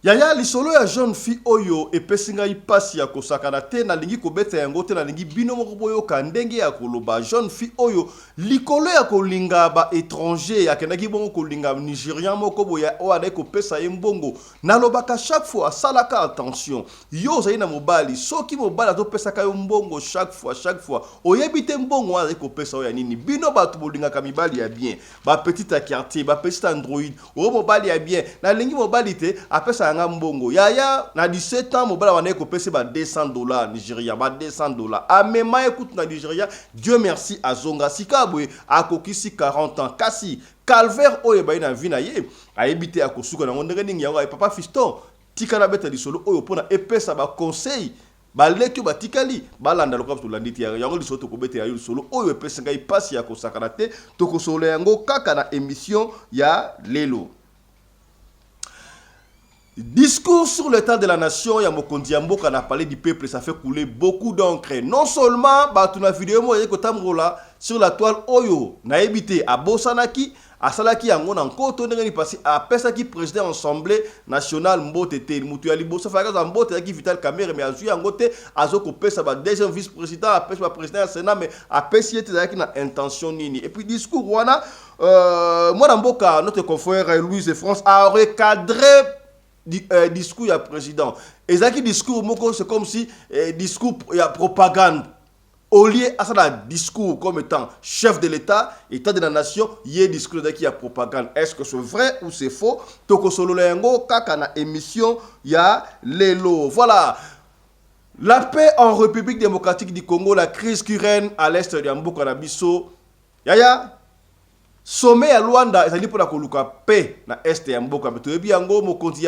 Yaya lisolo ya jeune fille oyo epesinga ipasi ya kosakana te na lingi kobeta yango te na lingi bino moko boyoka ndenge ya koloba jeune fille oyo likolo ya kolinga ba étranger ya kendaki bongo kolinga Nigérian moko boya o ana kopesa ye mbongo nalobaka chaque fois salaka attention yo zali na mobali soki mobali atopesaka yo mbongo chaque fois oyebite mbongo ana kopesa ya nini bino bato bolingaka mibali ya bien ba petite à quartier ba petite android o mobali ya bien na lingi mobali te apesa mbongo yaya na 17 ans mobala wana kopesa ba $200 Nigeria ba $200 amema écoute na Nigeria Dieu merci azonga sikabwe akokisi 40 ans kasi calvaire oyo ba ina vina ye ayebite akosuka na ndenge ningi yango ay papa fiston tika na beta lisolo oyo pona epesa ba conseil baleki batikali balanda lokap to landiti yango lisolo to kobeta ya lisolo oyo epesa ngai pasi ya kosakana te to kosolo yango kaka na émission ya lelo. Discours sur l'état de la nation, Yamokondi Yamboka a parlé du peuple, ça fait couler beaucoup d'encre. Non seulement, na vidéo sur la toile Oyo, na évité à Bosanaki, à Salaki Yangon en Koto, passé à Pesaki, président assemblée nationale Mbotete, Moutouali Bosa, Fagas en Bote, qui Vital Kamere, mais à Zui Angote, à Zoko Pesa, deuxième vice-président, à Pesa, président du Sénat, mais à Pessi, qui a intention nini. Et puis, discours, Wana, moi, Namboka, notre confrère Louis de France, a recadré discours ya président ezaki discours moko c'est comme si discours ya propagande au lieu à ça discours comme étant chef de l'état état de la nation yé discours d'aki ya propagande est-ce que c'est vrai ou c'est faux toko solo yango kaka na émission ya lelo voilà la paix en République démocratique du Congo la crise qui règne à l'est de Mboka na biso yaya sommet à Luanda ezali pour la koluka paix na est ya mboka beto yebi yango mokonzi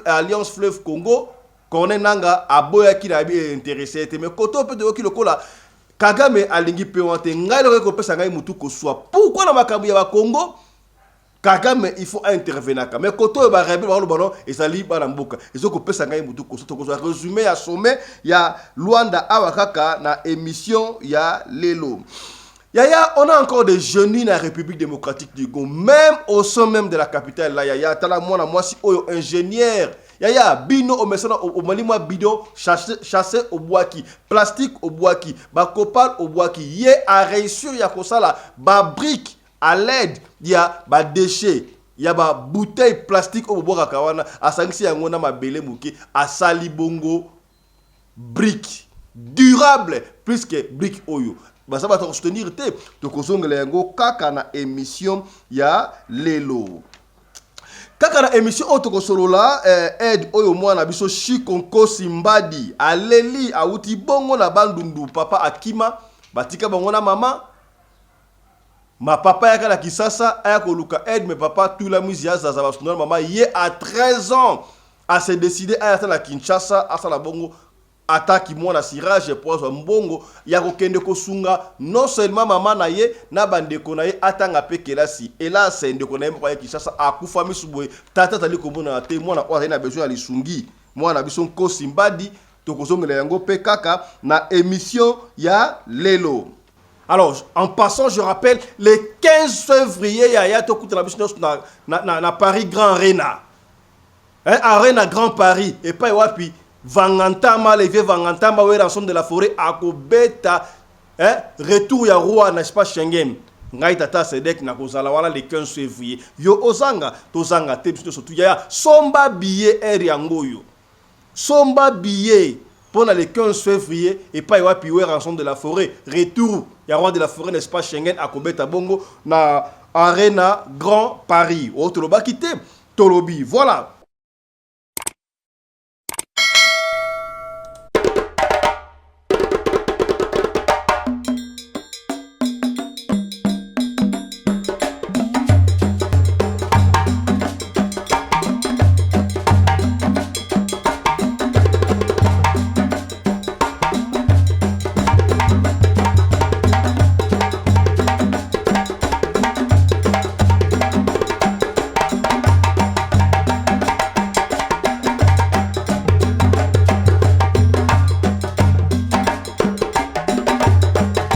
alliance fleuve Congo kone nanga aboya ki na bi intéressé te mais koto pe de ki lokola Kagame alingi pe wante ngai le ko pesa ngai mutu ko soit pourquoi na makambu ya ba Congo Kagame il faut intervenir mais koto ba rebe ba lobono ezali ba na mboka ezoko pesa ngai mutu ko soit ko résumé ya sommet ya Luanda awakaka na émission ya lelo. Yaya, on a encore des jeunes dans la République démocratique du Congo, même au sein même de la capitale là. Yaya, tala moi si oyo ingénieur. Yaya, bino au mesana au malima bidon chassé au bois qui, plastique au bois qui, ba copal au bois qui. Yé a réussi ya kosala ba brique à l'aide ya ba déchets. Ya ba bouteille plastique au bois kawana asangisi yango na mabele muke asali bongo brique durable plus que brique oyo. Ça va te soutenir te tokozongela yango kaka na émission ya lelo kaka na émission otokosolola aide oyo mwana biso Shikonko Simbadi aleli auti bongo na bandundu papa akima batika bango na mama ma papa yaka na Kisasa aya koluka aide mais papa tout la musique za basundana mama ye à 13 ans a se décidé à la Kinshasa à la bongo attaque moi na sirage pour mbongo ya kokende kosunga non seulement maman na ye na bandeko na ye atanga pe kelasi et là c'est ndeko na ye kwa Kinshasa akufa misuboye tata tali komona te mwana kwa na besoin ali sungi mwana biso Nko Simbadi tokozongela yango pe kaka na émission ya lelo. Alors, en passant, je rappelle, le 15 février, il y a na Paris Grand Arena. Arena Grand Paris. Et pas wapi. Vangantama, les vieux Vangantama, ouais, rançon de la forêt, Akobeta, retour ya roi, n'est-ce pas, Schengen. Ngai tata sedek na kozala wana le 15 février. Yo ozanga, tozanga, te biso surtout ya somba billet eri yangoyo. Somba billet pendant le 15 février et pas wapi ouais, rançon de la forêt, retour ya roi de la forêt, n'est-ce pas, Schengen, Akobeta bongo na Arena Grand Paris. Autre loba kité, Tolobi. Voilà.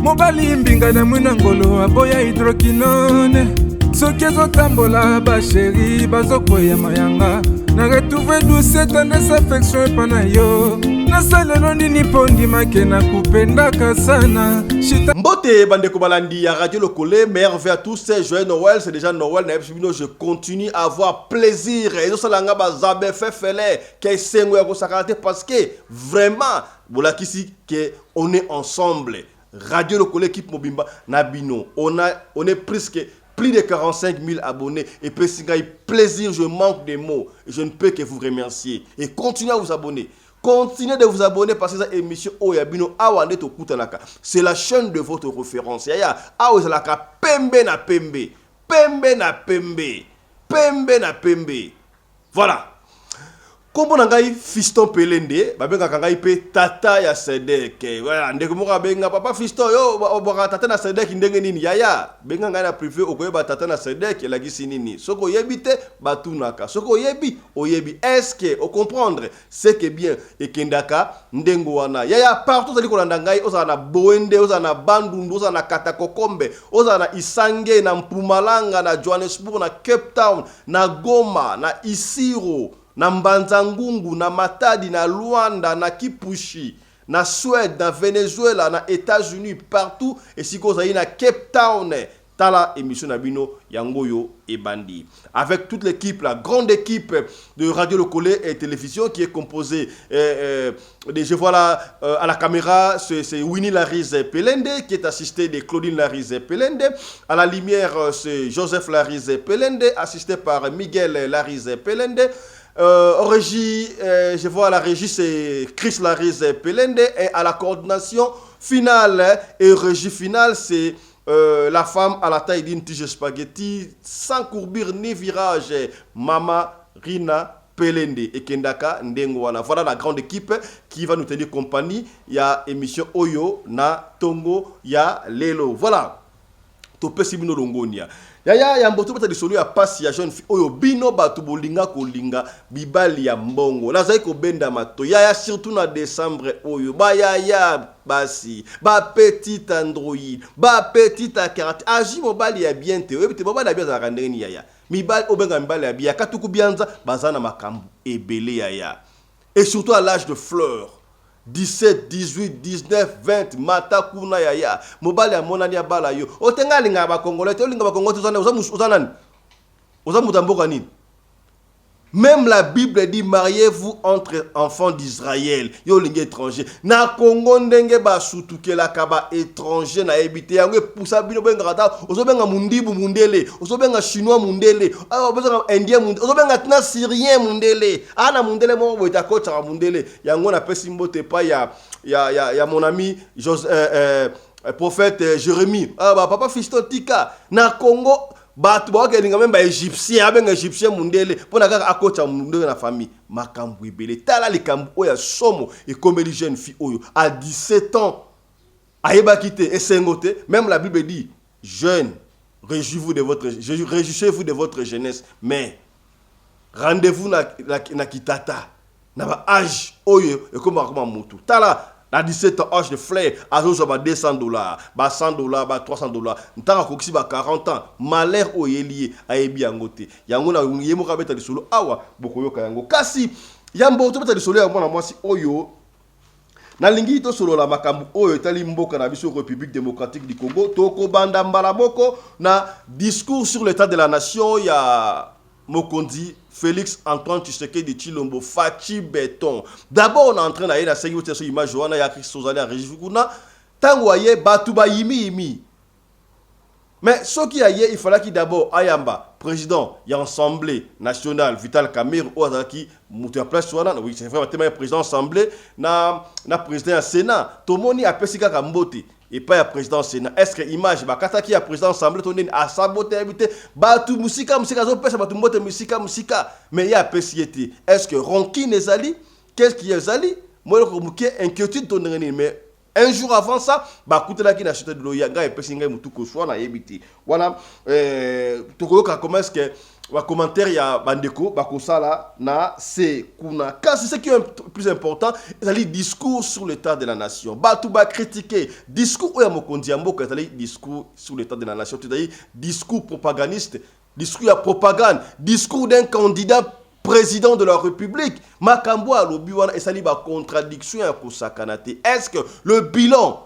Mobali mbinga na mwina ngolo aboya hydroquinone soki ezotambola basheri bazokwea mayanga na retrouve douce tendresse affection epa na yo nasalelo nini mpo ndimake nakupendaka sana Chita... Mbote bandeko balandi ya Radio Lokole, merveille à tous, c'est joyeux Noël, c'est déjà Noël, je continue à avoir plaisir et ça langa bazabe fefele que sengo ya kosakate parce que vraiment voilà qu'ici que on est ensemble. Radio Lokole équipe Mobimba Nabino, on est presque plus de 45 000 abonnés et puis c'est un plaisir, je manque de mots et je ne peux que vous remercier et continuez à vous abonner. Continuez de vous abonner parce que cette émission Oyabino Awande Tokutanaka. C'est la chaîne de votre référence. Yaya Awazalaka Pembe na Pembe. Pembe na Pembe. Pembe na Pembe. Voilà. Kombo nangai fiston Pelende, babenga kangai pe tata ya Sedek. Voilà, ndeko moka benga papa fiston yo boka tata na Sedek ndenge nini yaya. Benga ngai na privé okoyeba tata na Sedek elagisi nini. Soko yebite batunaka. Soko yebi oyebi. Est-ce que au comprendre c'est que bien ekendaka ndengo wana. Yaya partout zali kolanda ngai oza na Boende, oza na Bandundu, oza na Katakokombe, oza na Isange, na Mpumalanga, na Johannesburg, na Cape Town, na Goma, na Isiro, na Mbanzangungu, na Matadi, na Luanda, na Kipushi, na Suède, na Venezuela, na États-Unis, partout. Et si vous avez na Cape Town, tala émission Nabino Yangoyo et Bandi. Avec toute l'équipe, la grande équipe de Radio Lokole et Télévision qui est composée je vois là à la caméra, c'est Winnie Larize Pelende qui est assisté de Claudine Larize Pelende. À la lumière, c'est Joseph Larize Pelende, assisté par Miguel Larize Pelende. Régie, je vois à la régie, c'est Chris Larize Pelende. Et à la coordination finale et régie finale, c'est la femme à la taille d'une tige spaghetti, sans courbure ni virage, Mama Rina Pelende et Kendaka Ndengwana. Voilà la grande équipe qui va nous tenir compagnie. Il y a émission Oyo, Na Tongo, il y a Lelo. Voilà. Topé Simino Longonia. Yaya ya mboto bata disolu ya pasi ya jeune fille oyo bino batu bolinga kolinga bibali ya mbongo nazai ko benda mato yaya surtout na décembre oyo ba yaya basi ba petit android ba petit akarate aji mobali ya bien te oyo te mobali ya bien za kandeni yaya mibali obenga mibali ya bien katuku bianza bazana makambu ebele yaya et surtout à l'âge de fleur 17, 18, 19, 20, mata kuna yaya. Mobali ya monani ya bala yo. Otenga linga ba Congolais, olinga ba Congolais uzanani. Uzamutamboka nini? Même la Bible dit mariez-vous entre enfants d'Israël. Yo linga étranger. Na Congo ndenge ba sutuke la kaba étranger na ebité yango poussa bino benga rata. Ozobenga mundibu mundele, ozobenga chinois mundele, ozobenga indien mundele, ozobenga tna syrien mundele. Ana mundele mo boita kocha mundele. Yango na pesi mbote pa ya mon ami prophète Jérémie. Ah ba papa Fiston Tika na Congo batu ba kelinga même ba égyptien abenga égyptien mundele pona kaka akocha mundele na famille makambu ibele tala likambu oya somo et comme les jeunes filles oyo à 17 ans ayeba kité et sengote même la Bible dit jeunes réjouissez-vous de votre jeunesse mais rendez-vous na kitata na ba âge oyo et comme mutu tala à 17 ans, âge de flair, à $200, bah $100, bah $300. N'tanga kokisi bah 40 ans. Malheur au lié à ebi angote. Yango na yemo kabeta lisolo awa bokoyo kayango. Kasi yambo to beta lisolo ya mwana mwasi oyo. Na lingi to solo la makambu oyo tali mboka na biso République démocratique du Congo. Toko banda mbala moko na discours sur l'état de la nation ya Mokondi Félix Antoine Tshisekedi Tshilombo Fachi Béton. D'abord on est en train d'aller la série sur image Joana ya Christosali à Régis Kuna. Tango aye batuba yimi. Mais ce qui aye il fallait qu'il d'abord ayamba président y a assemblée nationale Vital Kamerhe ou azaki mutu ya place wana oui c'est vrai tellement président assemblée na président Sénat tomoni apesika ka mbote et pas ya président Sénat. Est-ce que image bakata ki ya président assemblée tonene a saboter habité batu musika zo pesa batu mbote musika mais ya pesiete. Est-ce que ronki nezali qu'est-ce qui ezali moi ko muke inquiétude tonene mais un jour avant ça, bakutela ki na chute de loyanga et pesinga mutu ko so na yebiti. Voilà tokoyoka comment est-ce que wa commentaire ya bandeko bakosala na se kuna. Car c'est ce qui est plus important, c'est discours sur l'état de la nation. Batu ba critiquer discours oya mokondi mboka, c'est discours sur l'état de la nation, c'est discours propagandiste, discours ya propagande, discours d'un candidat président de la République. Makambo a lobby wana esali ba contradiction ya kosakanate. Est-ce que le bilan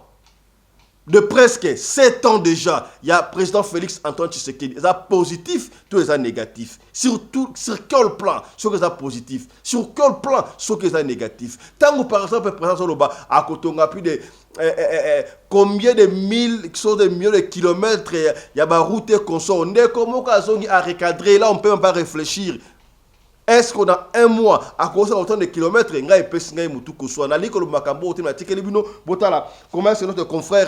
de presque 7 ans déjà, il y a président Félix Antoine Tshisekedi, il y a positif, tout est négatif. Sur quel plan, sur les positif, sur quel plan, sur les négatif. Tant que par exemple, le président Soloba a Kotonga plus de combien de millions de kilomètres, il y a des routes qu'on sort, on est comme à recadrer, là on ne peut même pas réfléchir. Est-ce qu'on a un mois à cause autant de kilomètres et comment est-ce que notre confrère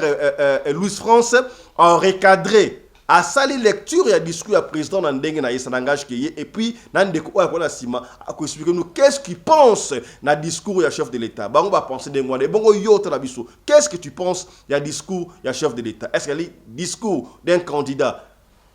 Louis France a recadré à sali lecture et à discours à président Nandenge na Yesanangage et puis Nandeko a expliquer nous qu'est-ce qu'il pense na discours ya chef de l'État. Bango va penser de moi bongo yote na biso. Qu'est-ce que tu penses ya discours ya chef de l'État? Est-ce qu'il y a discours d'un candidat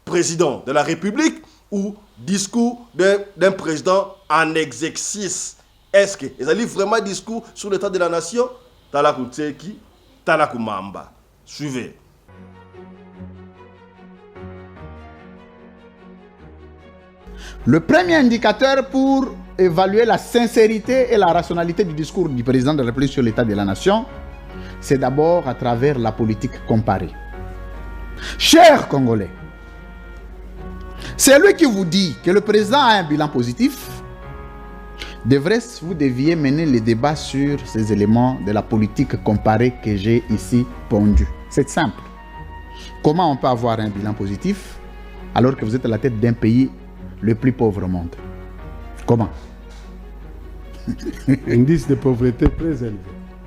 président de la République ou discours d'un président en exercice? Est-ce que ils ont vraiment discours sur l'état de la nation? Talakutseki, Talakumamba. Suivez. Le premier indicateur pour évaluer la sincérité et la rationalité du discours du président de la République sur l'état de la nation, c'est d'abord à travers la politique comparée. Chers Congolais, c'est lui qui vous dit que le président a un bilan positif. Vous deviez mener les débats sur ces éléments de la politique comparée que j'ai ici pondu. C'est simple. Comment on peut avoir un bilan positif alors que vous êtes à la tête d'un pays le plus pauvre au monde? Comment? Indice de pauvreté très élevé.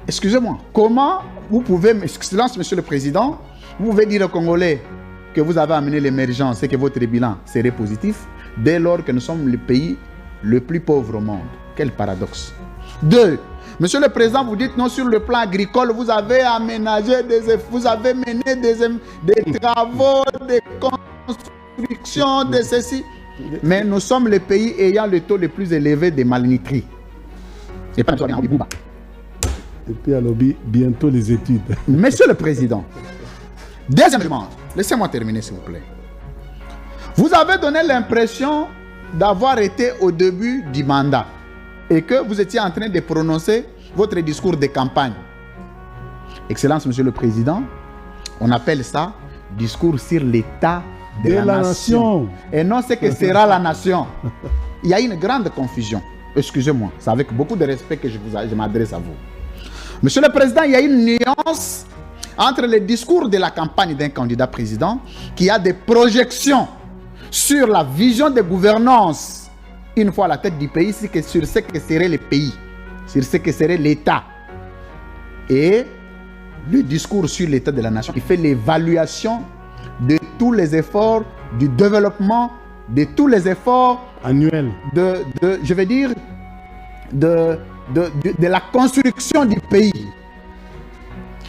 Excusez-moi, comment vous pouvez, Excellence, Monsieur le Président, vous pouvez dire aux Congolais que vous avez amené l'émergence et que votre bilan serait positif dès lors que nous sommes le pays le plus pauvre au monde? Quel paradoxe. 2. Monsieur le Président, vous dites non, sur le plan agricole, vous avez aménagé, vous avez mené des travaux, des constructions, de ceci. Mais nous sommes le pays ayant le taux le plus élevé de malnutrie. Et pas et puis à lobby, bientôt les études. Monsieur le Président, deuxièmement, laissez-moi terminer s'il vous plaît. Vous avez donné l'impression d'avoir été au début du mandat et que vous étiez en train de prononcer votre discours de campagne. Excellence, Monsieur le Président, on appelle ça discours sur l'état de la nation. Et non ce que sera la nation. Il y a une grande confusion. Excusez-moi, c'est avec beaucoup de respect que je m'adresse à vous. Monsieur le Président, il y a une nuance entre le discours de la campagne d'un candidat président qui a des projections sur la vision de gouvernance une fois à la tête du pays, sur ce que serait le pays, sur ce que serait l'État. Et le discours sur l'état de la nation qui fait l'évaluation de tous les efforts du développement, de tous les efforts annuels, je vais dire, de la construction du pays.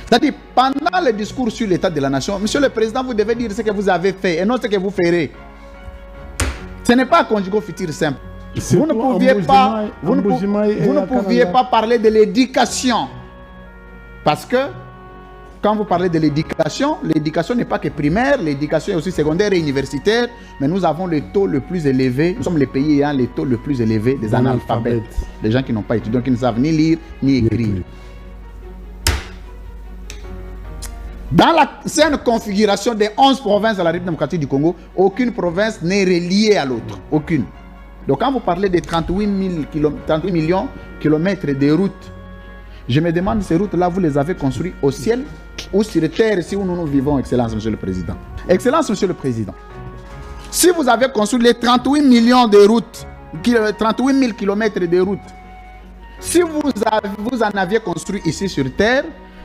C'est-à-dire, pendant le discours sur l'état de la nation, Monsieur le Président, vous devez dire ce que vous avez fait et non ce que vous ferez. Ce n'est pas un conjugal futur simple. Vous ne pouviez pas parler de l'éducation. Parce que, quand vous parlez de l'éducation n'est pas que primaire, l'éducation est aussi secondaire et universitaire, mais nous avons le taux le plus élevé, nous sommes les pays ayant le taux le plus élevé des analphabètes, des gens qui n'ont pas étudié, donc qui ne savent ni lire ni écrire. Dans la saine configuration des 11 provinces de la République démocratique du Congo, aucune province n'est reliée à l'autre, aucune. Donc quand vous parlez de 38 millions de kilomètres de routes, je me demande, ces routes-là, vous les avez construites au ciel ou sur terre, ici où nous vivons, Excellence, Monsieur le Président. Excellence, Monsieur le Président. Si vous avez construit les 38 millions de routes, 38 000 kilomètres de routes, si vous en aviez construit ici sur terre,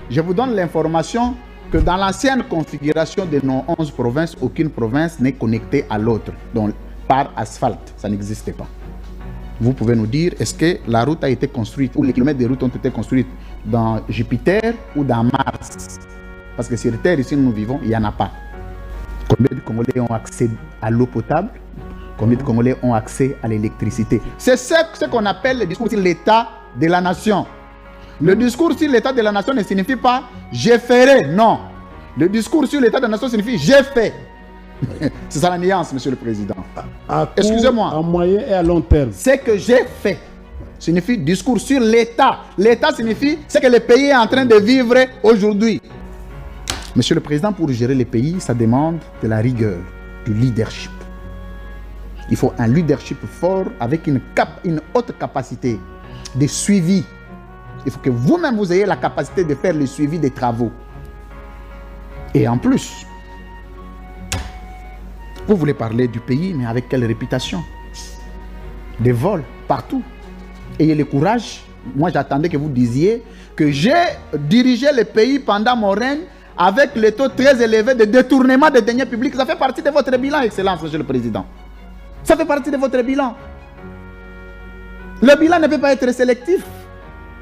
je vous donne l'information que dans l'ancienne configuration de nos 11 provinces, aucune province n'est connectée à l'autre, donc par asphalte, ça n'existait pas. Vous pouvez nous dire, est-ce que la route a été construite, ou les kilomètres de route ont été construits dans Jupiter ou dans Mars? Parce que sur Terre, ici où nous vivons, il n'y en a pas. Combien de Congolais ont accès à l'eau potable? Combien de Congolais ont accès à l'électricité? C'est ce qu'on appelle le discours sur l'état de la nation. Le discours sur l'état de la nation ne signifie pas « je ferai », non. Le discours sur l'état de la nation signifie « j'ai fait ». C'est ça la nuance, Monsieur le Président. À court, Excusez-moi. à moyen et à long terme. Ce que j'ai fait signifie discours sur l'État. L'État signifie ce que le pays est en train de vivre aujourd'hui. Monsieur le Président, pour gérer le pays, ça demande de la rigueur, du leadership. Il faut un leadership fort avec une haute capacité de suivi. Il faut que vous-même vous ayez la capacité de faire le suivi des travaux. Et en plus, vous voulez parler du pays, mais avec quelle réputation? Des vols partout. Ayez le courage. Moi, j'attendais que vous disiez que j'ai dirigé le pays pendant mon règne avec le taux très élevé de détournement des deniers publics. Ça fait partie de votre bilan, Excellence, Monsieur le Président. Ça fait partie de votre bilan. Le bilan ne peut pas être sélectif.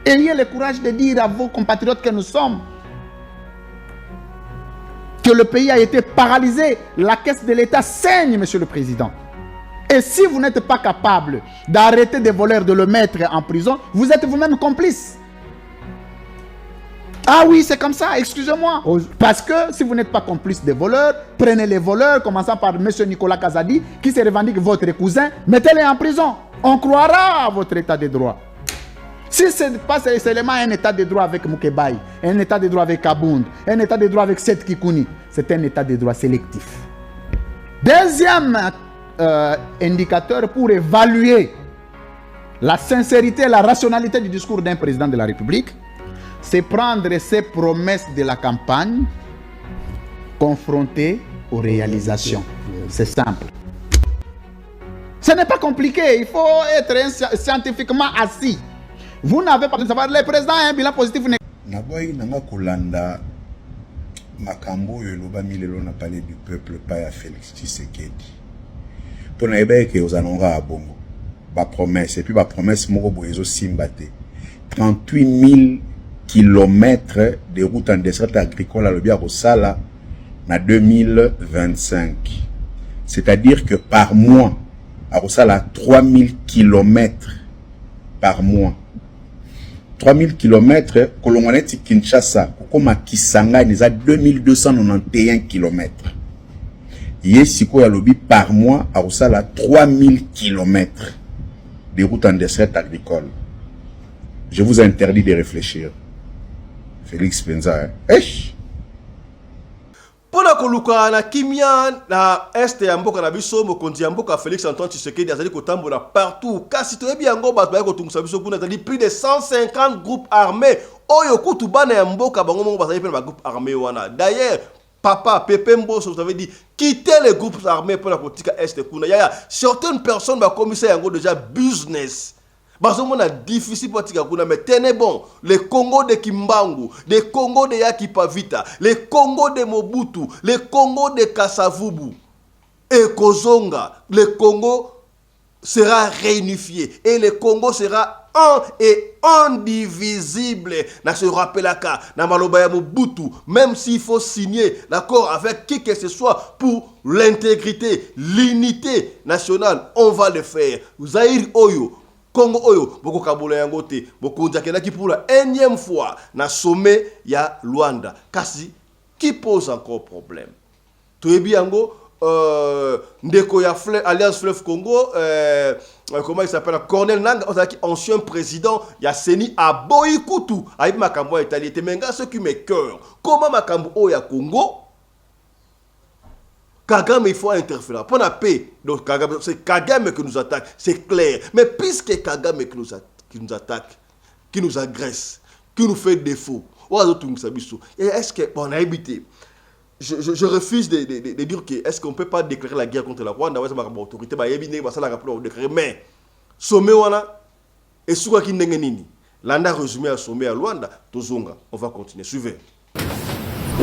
Ayez le courage de dire à vos compatriotes que nous sommes que le pays a été paralysé. La caisse de l'État saigne, Monsieur le Président. Et si vous n'êtes pas capable d'arrêter des voleurs, de le mettre en prison, vous êtes vous-même complice. Ah oui, c'est comme ça, excusez-moi. Parce que si vous n'êtes pas complice des voleurs, prenez les voleurs, commençant par M. Nicolas Kazadi, qui se revendique votre cousin, mettez-les en prison. On croira à votre état de droit. Si ce n'est pas seulement un état de droit avec Moukebaï, un état de droit avec Kabound, un état de droit avec Seth Kikouni, c'est un état de droit sélectif. Deuxième indicateur pour évaluer la sincérité et la rationalité du discours d'un président de la République, c'est prendre ses promesses de la campagne confrontées aux réalisations. C'est simple. Ce n'est pas compliqué, il faut être scientifiquement assis. Vous n'avez pas de savoir, le président a un bilan positif. Naboy nanga kolanda makambo yoloba milelo na parler du peuple pas à Félix Tshisekedi. Pour naïbe que aux anonga à bongo. Ba promesse et puis ba promesse moko boyezo simbate. 38 000 kilomètres de routes en dessert agricole à l'obia Rosala na 2025. C'est-à-dire que par mois à Rosala 3000 kilomètres par mois. 3000 km, Kolongoneti Kinshasa, Kokoma Kisanga, il y a 2291 km. Yesiko Yalobi par mois, à Rosala, 3000 km de routes en dessert agricole. Je vous interdis de réfléchir. Félix Penza, Pona koluka na kimia na este ya mboka na biso mokonzi ya mboka Félix Antoine Tshisekedi azali kotambola partout kasi toyebi yango bato ba ko tungisa biso kuna azali plus de 150 groupes armés oyo kutu bana ya mboka bango mongo bazali pe ba groupe armé wana. D'ailleurs Papa Pepe Mbosso vous avez dit quitter les groupes armés pour la politique est kuna. Ya certaines personnes ba commissaire yango déjà business. Bazomona difficile pour tika kuna mais tenez bon, le Congo de Kimbangu, le Congo de Yakipavita, le Congo de Mobutu, le Congo de Kasavubu et Kozonga, le Congo sera réunifié et le Congo sera un et indivisible. Na se rappelaka na maloba ya Mobutu, même s'il faut signer l'accord avec qui que ce soit pour l'intégrité, l'unité nationale, on va le faire. Zaïr Oyo Congo Oyo, Boko Kabula Yangote, Boko Ndiakenaki pour la énième fois, na sommet ya Luanda. Kasi, qui pose encore problème? Toyebi Yango, Ndeko ya Alliance Fleuve Congo, comment il s'appelle? Cornel Nanga, ancien président, ya Seni Aboyi Kutu, Aïb Makambo Italie, te menga ce qui me cœur. Comment Makambo Oya Congo? Kagame, il faut interférer. Pour la paix, donc c'est Kagame qui nous attaque, c'est clair. Mais puisque Kagame qui nous attaque, qui nous agresse, qui nous fait défaut, est-ce qu'on a évité? Je refuse de dire que est-ce qu'on ne peut pas déclarer la guerre contre la Rwanda? Mais sommet wana et souka ki ndenge nini? Landa résumé à sommet à Luanda, tozonga. On va continuer. Suivez.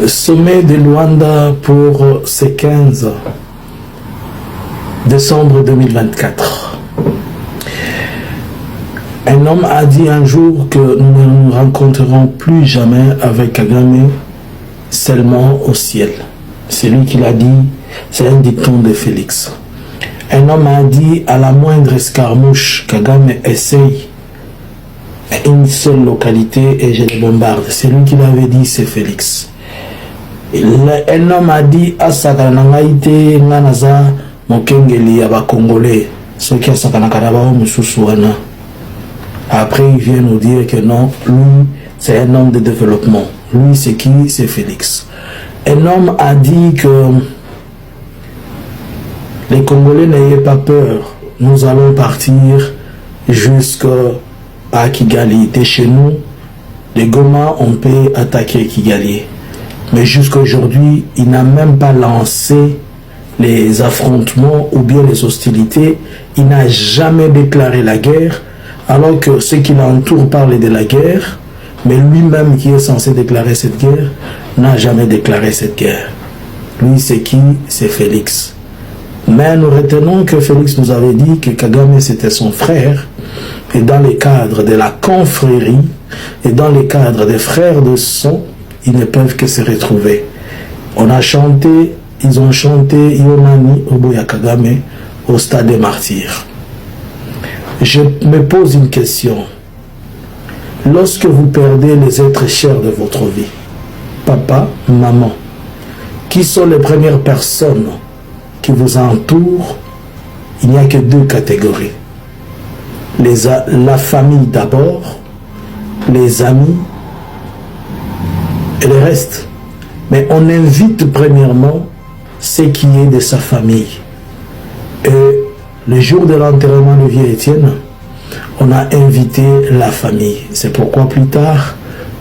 Sommet de Luanda pour ce 15 décembre 2024. Un homme a dit un jour que nous ne nous rencontrerons plus jamais avec Kagame, seulement au ciel. C'est lui qui l'a dit, c'est un dicton de Félix. Un homme a dit à la moindre escarmouche, Kagame essaye une seule localité et je les bombarde. C'est lui qui l'avait dit, c'est Félix. Un homme a dit à Sakanangaïte, Nanaza, Mokengeli, Aba Congolais, ce qui a Sakanakadaba, Moussouana. Après, il vient nous dire que non, lui, c'est un homme de développement. Lui, c'est qui? C'est Félix. Un homme a dit que les Congolais n'ayez pas peur, nous allons partir jusqu'à Kigali. De chez nous, les Goma, on peut attaquer Kigali. Mais jusqu'à aujourd'hui, il n'a même pas lancé les affrontements ou bien les hostilités. Il n'a jamais déclaré la guerre, alors que ceux qui l'entourent parlent de la guerre, mais lui-même qui est censé déclarer cette guerre, n'a jamais déclaré cette guerre. Lui, c'est qui? C'est Félix. Mais nous retenons que Félix nous avait dit que Kagame c'était son frère, et dans les cadres de la confrérie, et dans les cadres des frères de sang, ils ne peuvent que se retrouver. On a chanté, ils ont chanté Yomani Oboya Kagame au stade des martyrs. Je me pose une question. Lorsque vous perdez les êtres chers de votre vie, papa, maman, qui sont les premières personnes qui vous entourent? Il n'y a que deux catégories. La famille d'abord, les amis et le reste. Mais on invite premièrement ce qui est de sa famille. Et le jour de l'enterrement de vieux Étienne, on a invité la famille. C'est pourquoi plus tard,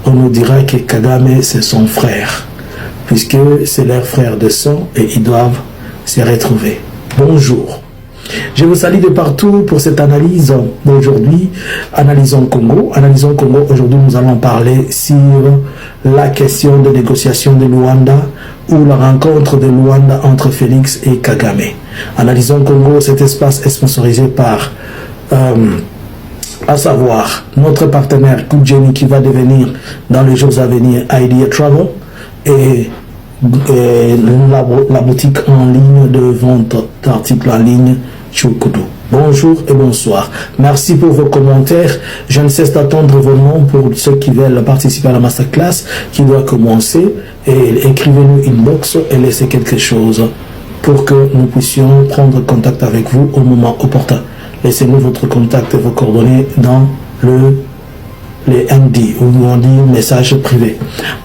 on nous dira que Kagame c'est son frère, puisque c'est leur frère de sang et ils doivent se retrouver. Bonjour. Je vous salue de partout pour cette analyse d'aujourd'hui. Analysons Congo. Analysons Congo. Aujourd'hui, nous allons parler sur la question de négociation de Luanda ou la rencontre de Luanda entre Félix et Kagame. Analysons Congo, cet espace est sponsorisé par, à savoir, notre partenaire Koudjeni qui va devenir dans les jours à venir Idea Travel et la boutique en ligne de vente d'articles en ligne Chukudu. Bonjour et bonsoir. Merci pour vos commentaires. Je ne cesse d'attendre vos noms pour ceux qui veulent participer à la masterclass qui doit commencer. Et écrivez-nous inbox et laissez quelque chose pour que nous puissions prendre contact avec vous au moment opportun. Laissez-nous votre contact et vos coordonnées dans les MD ou on dit message privé.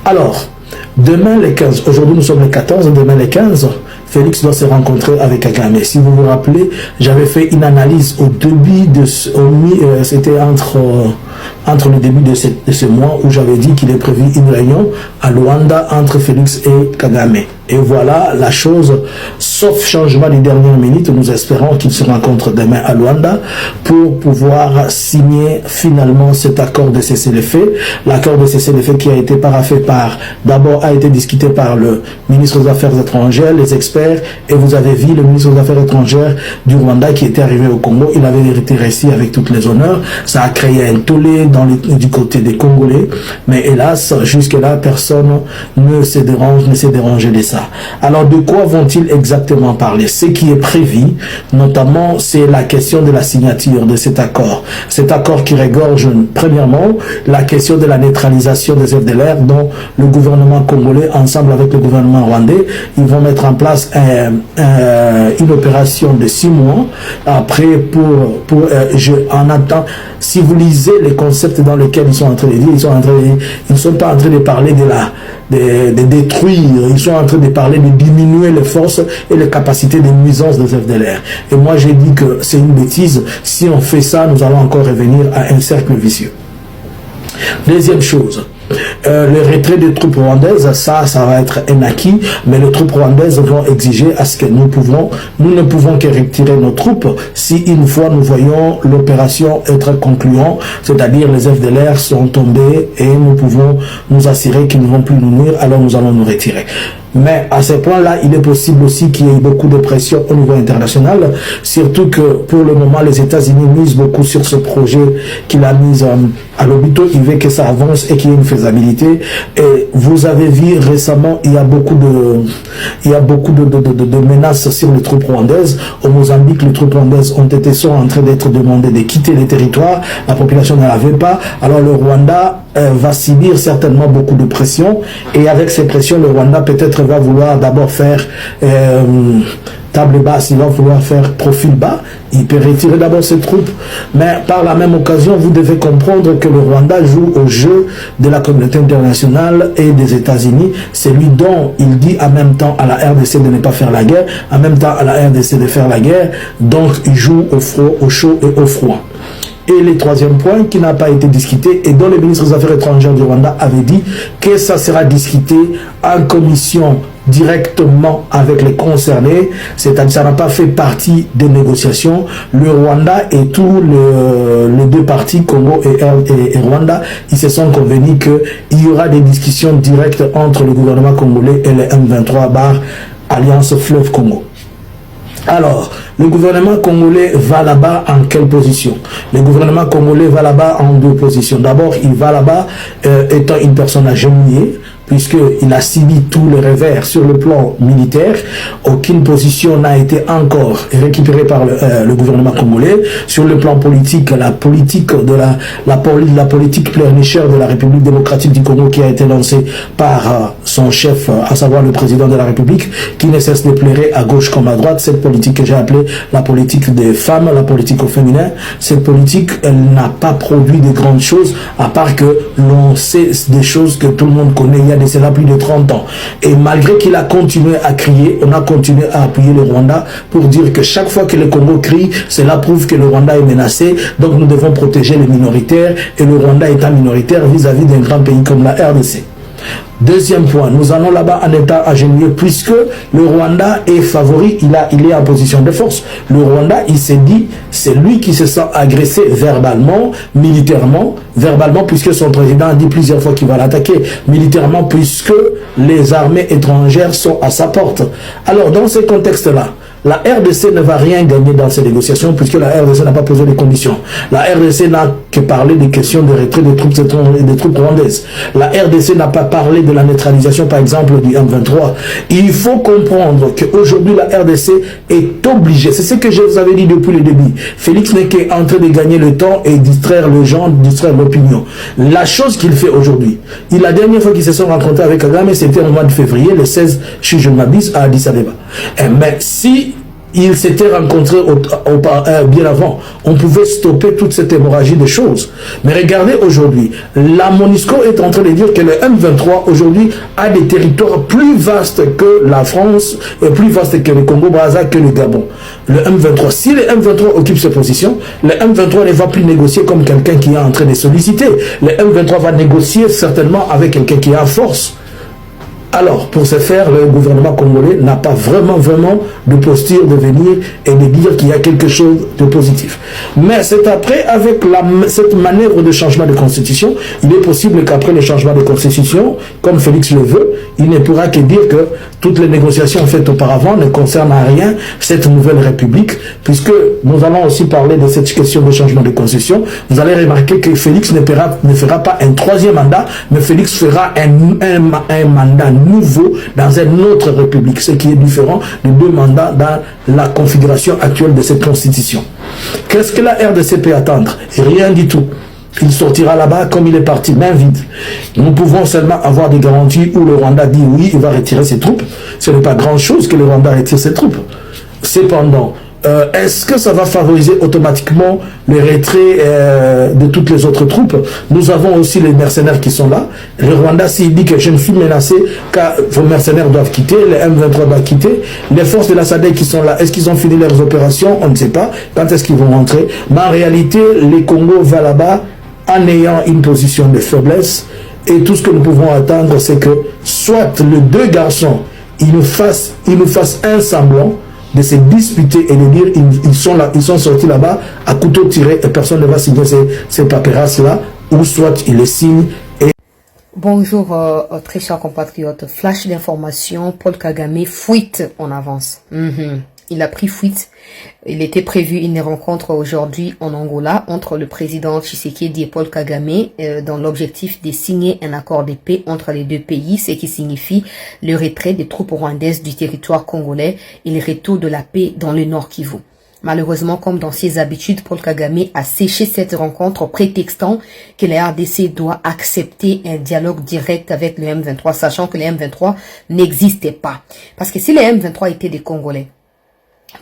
Alors, demain les 15, aujourd'hui nous sommes les 14, demain les 15, Félix doit se rencontrer avec Kagame. Si vous vous rappelez, j'avais fait une analyse au début de c'était entre le début de ce mois où j'avais dit qu'il est prévu une réunion à Luanda entre Félix et Kagame. Et voilà la chose, sauf changement des dernières minutes, nous espérons qu'ils se rencontrent demain à Luanda pour pouvoir signer finalement cet accord de cessez-le-feu. L'accord de cessez-le-feu qui a été paraphé d'abord a été discuté par le ministre des Affaires étrangères, les experts, et vous avez vu le ministre des Affaires étrangères du Rwanda qui était arrivé au Congo, il avait été reçu avec toutes les honneurs, ça a créé un tollé du côté des Congolais, mais hélas, jusque-là, personne ne s'est dérangé de ça. Alors, de quoi vont-ils exactement parler? Ce qui est prévu, notamment, c'est la question de la signature de cet accord. Cet accord qui regorge, premièrement, la question de la neutralisation des FDLR, dont le gouvernement congolais, ensemble avec le gouvernement rwandais, ils vont mettre en place une opération de 6 mois. Après, en attendant, si vous lisez les concepts dans lesquels ils sont en train de dire, ils ne sont pas en train de parler de détruire, ils sont en train de parler de diminuer les forces et les capacités de nuisance des FDLR. Et moi j'ai dit que c'est une bêtise. Si on fait ça, nous allons encore revenir à un cercle vicieux. Deuxième chose, le retrait des troupes rwandaises, ça va être un acquis, mais les troupes rwandaises vont exiger à ce que nous ne pouvons que retirer nos troupes si une fois nous voyons l'opération être concluante, c'est-à-dire les FDLR sont tombés et nous pouvons nous assurer qu'ils ne vont plus nous nuire, alors nous allons nous retirer. Mais à ce point-là, il est possible aussi qu'il y ait beaucoup de pression au niveau international, surtout que pour le moment, les États-Unis misent beaucoup sur ce projet qu'il a mis à l'hôpital. Il veut que ça avance et qu'il y ait une faisabilité. Et vous avez vu récemment, il y a beaucoup de menaces sur les troupes rwandaises. Au Mozambique, les troupes rwandaises sont en train d'être demandées de quitter les territoires. La population ne la veut pas. Alors le Rwanda va subir certainement beaucoup de pression, et avec ces pressions, le Rwanda peut-être va vouloir d'abord faire table basse, il va vouloir faire profil bas, il peut retirer d'abord ses troupes, mais par la même occasion, vous devez comprendre que le Rwanda joue au jeu de la communauté internationale et des États-Unis. C'est lui dont il dit en même temps à la RDC de ne pas faire la guerre, en même temps à la RDC de faire la guerre, donc il joue au froid, au chaud et au froid. Et le troisième point qui n'a pas été discuté et dont le ministre des Affaires étrangères du Rwanda avait dit que ça sera discuté en commission directement avec les concernés, c'est-à-dire ça n'a pas fait partie des négociations. Le Rwanda et tous les deux parties, Congo et Rwanda, ils se sont convenus qu'il y aura des discussions directes entre le gouvernement congolais et les M23 Alliance Fleuve Congo. Alors, le gouvernement congolais va là-bas en quelle position? Le gouvernement congolais va là-bas en deux positions. D'abord, il va là-bas étant une personne agenouillée, puisqu'il a subi tous les revers sur le plan militaire. Aucune position n'a été encore récupérée par le gouvernement congolais. Sur le plan politique, la politique pleurnichère de la République démocratique du Congo qui a été lancée par son chef, à savoir le président de la République, qui ne cesse de pleurer à gauche comme à droite. Cette politique que j'ai appelée la politique des femmes, la politique au féminin, cette politique, elle n'a pas produit de grandes choses, à part que l'on sait des choses que tout le monde connaît. Il y a de cela plus de 30 ans. Et malgré qu'il a continué à crier, on a continué à appuyer le Rwanda pour dire que chaque fois que le Congo crie, cela prouve que le Rwanda est menacé. Donc nous devons protéger les minoritaires, et le Rwanda est un minoritaire vis-à-vis d'un grand pays comme la RDC. Deuxième point, nous allons là-bas en état agenouillé, puisque le Rwanda est favori, il est en position de force. Le Rwanda, il s'est dit, c'est lui qui se sent agressé verbalement, militairement, puisque son président a dit plusieurs fois qu'il va l'attaquer, militairement, puisque les armées étrangères sont à sa porte. Alors, dans ce contexte-là, la RDC ne va rien gagner dans ces négociations, puisque la RDC n'a pas posé les conditions. La RDC n'a que parlé des questions de retrait des troupes rwandaises. La RDC n'a pas parlé de la neutralisation, par exemple, du M23. Il faut comprendre qu'aujourd'hui, la RDC est obligée. C'est ce que je vous avais dit depuis le début. Félix n'est qu'en train de gagner le temps et distraire les gens, distraire l'opinion. La chose qu'il fait aujourd'hui, la dernière fois qu'ils se sont rencontrés avec Kagame, c'était au mois de février, le 16, si je ne m'abuse, à Addis Abeba. Mais si ils s'étaient rencontrés bien avant, on pouvait stopper toute cette hémorragie de choses. Mais regardez aujourd'hui, la MONUSCO est en train de dire que le M23 aujourd'hui a des territoires plus vastes que la France, plus vastes que le Congo-Brazza, que le Gabon. Le M23, si le M23 occupe cette position, le M23 ne va plus négocier comme quelqu'un qui est en train de solliciter. Le M23 va négocier certainement avec quelqu'un qui est en force. Alors, pour ce faire, le gouvernement congolais n'a pas vraiment de posture de venir et de dire qu'il y a quelque chose de positif. Mais c'est après, avec cette manœuvre de changement de constitution, il est possible qu'après le changement de constitution, comme Félix le veut, il ne pourra que dire que toutes les négociations faites auparavant ne concernent à rien cette nouvelle république, puisque nous allons aussi parler de cette question de changement de constitution. Vous allez remarquer que Félix ne fera pas un troisième mandat, mais Félix fera un mandat nouveau dans une autre république, ce qui est différent de deux mandats dans la configuration actuelle de cette constitution. Qu'est-ce que la RDC peut attendre? Rien du tout. Il sortira là-bas comme il est parti, main vide. Nous pouvons seulement avoir des garanties où le Rwanda dit oui, il va retirer ses troupes. Ce n'est pas grand-chose que le Rwanda retire ses troupes. Cependant, est-ce que ça va favoriser automatiquement le retrait de toutes les autres troupes? Nous avons aussi les mercenaires qui sont là. Le Rwanda, s'il dit que je ne suis menacé, car vos mercenaires doivent quitter, les M23 doivent quitter, les forces de la SADC qui sont là, est-ce qu'ils ont fini leurs opérations? On ne sait pas. Quand est-ce qu'ils vont rentrer? Mais en réalité, les Congo va là-bas en ayant une position de faiblesse, et tout ce que nous pouvons attendre, c'est que soit les deux garçons, ils nous fassent un semblant de se disputer et de dire ils sont là, ils sont sortis là-bas à couteau tiré et personne ne va signer ces paperasses-là, ou soit ils les signent. Bonjour très chers compatriotes, flash d'information, Paul Kagame fuite en avance. Il a pris fuite. Il était prévu une rencontre aujourd'hui en Angola entre le président Tshisekedi et Paul Kagame dans l'objectif de signer un accord de paix entre les deux pays, ce qui signifie le retrait des troupes rwandaises du territoire congolais et le retour de la paix dans le Nord Kivu. Malheureusement, comme dans ses habitudes, Paul Kagame a séché cette rencontre prétextant que la RDC doit accepter un dialogue direct avec le M23, sachant que le M23 n'existait pas. Parce que si les M23 étaient des Congolais,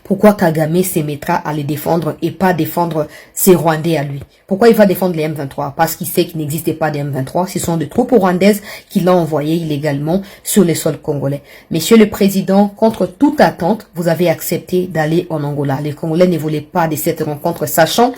pourquoi Kagame se mettra à les défendre et pas défendre ses Rwandais à lui? Pourquoi il va défendre les M23? Parce qu'il sait qu'il n'existait pas des M23. Ce sont des troupes rwandaises qu'il a envoyées illégalement sur le sol congolais. Monsieur le Président, contre toute attente, vous avez accepté d'aller en Angola. Les Congolais ne voulaient pas de cette rencontre, sachant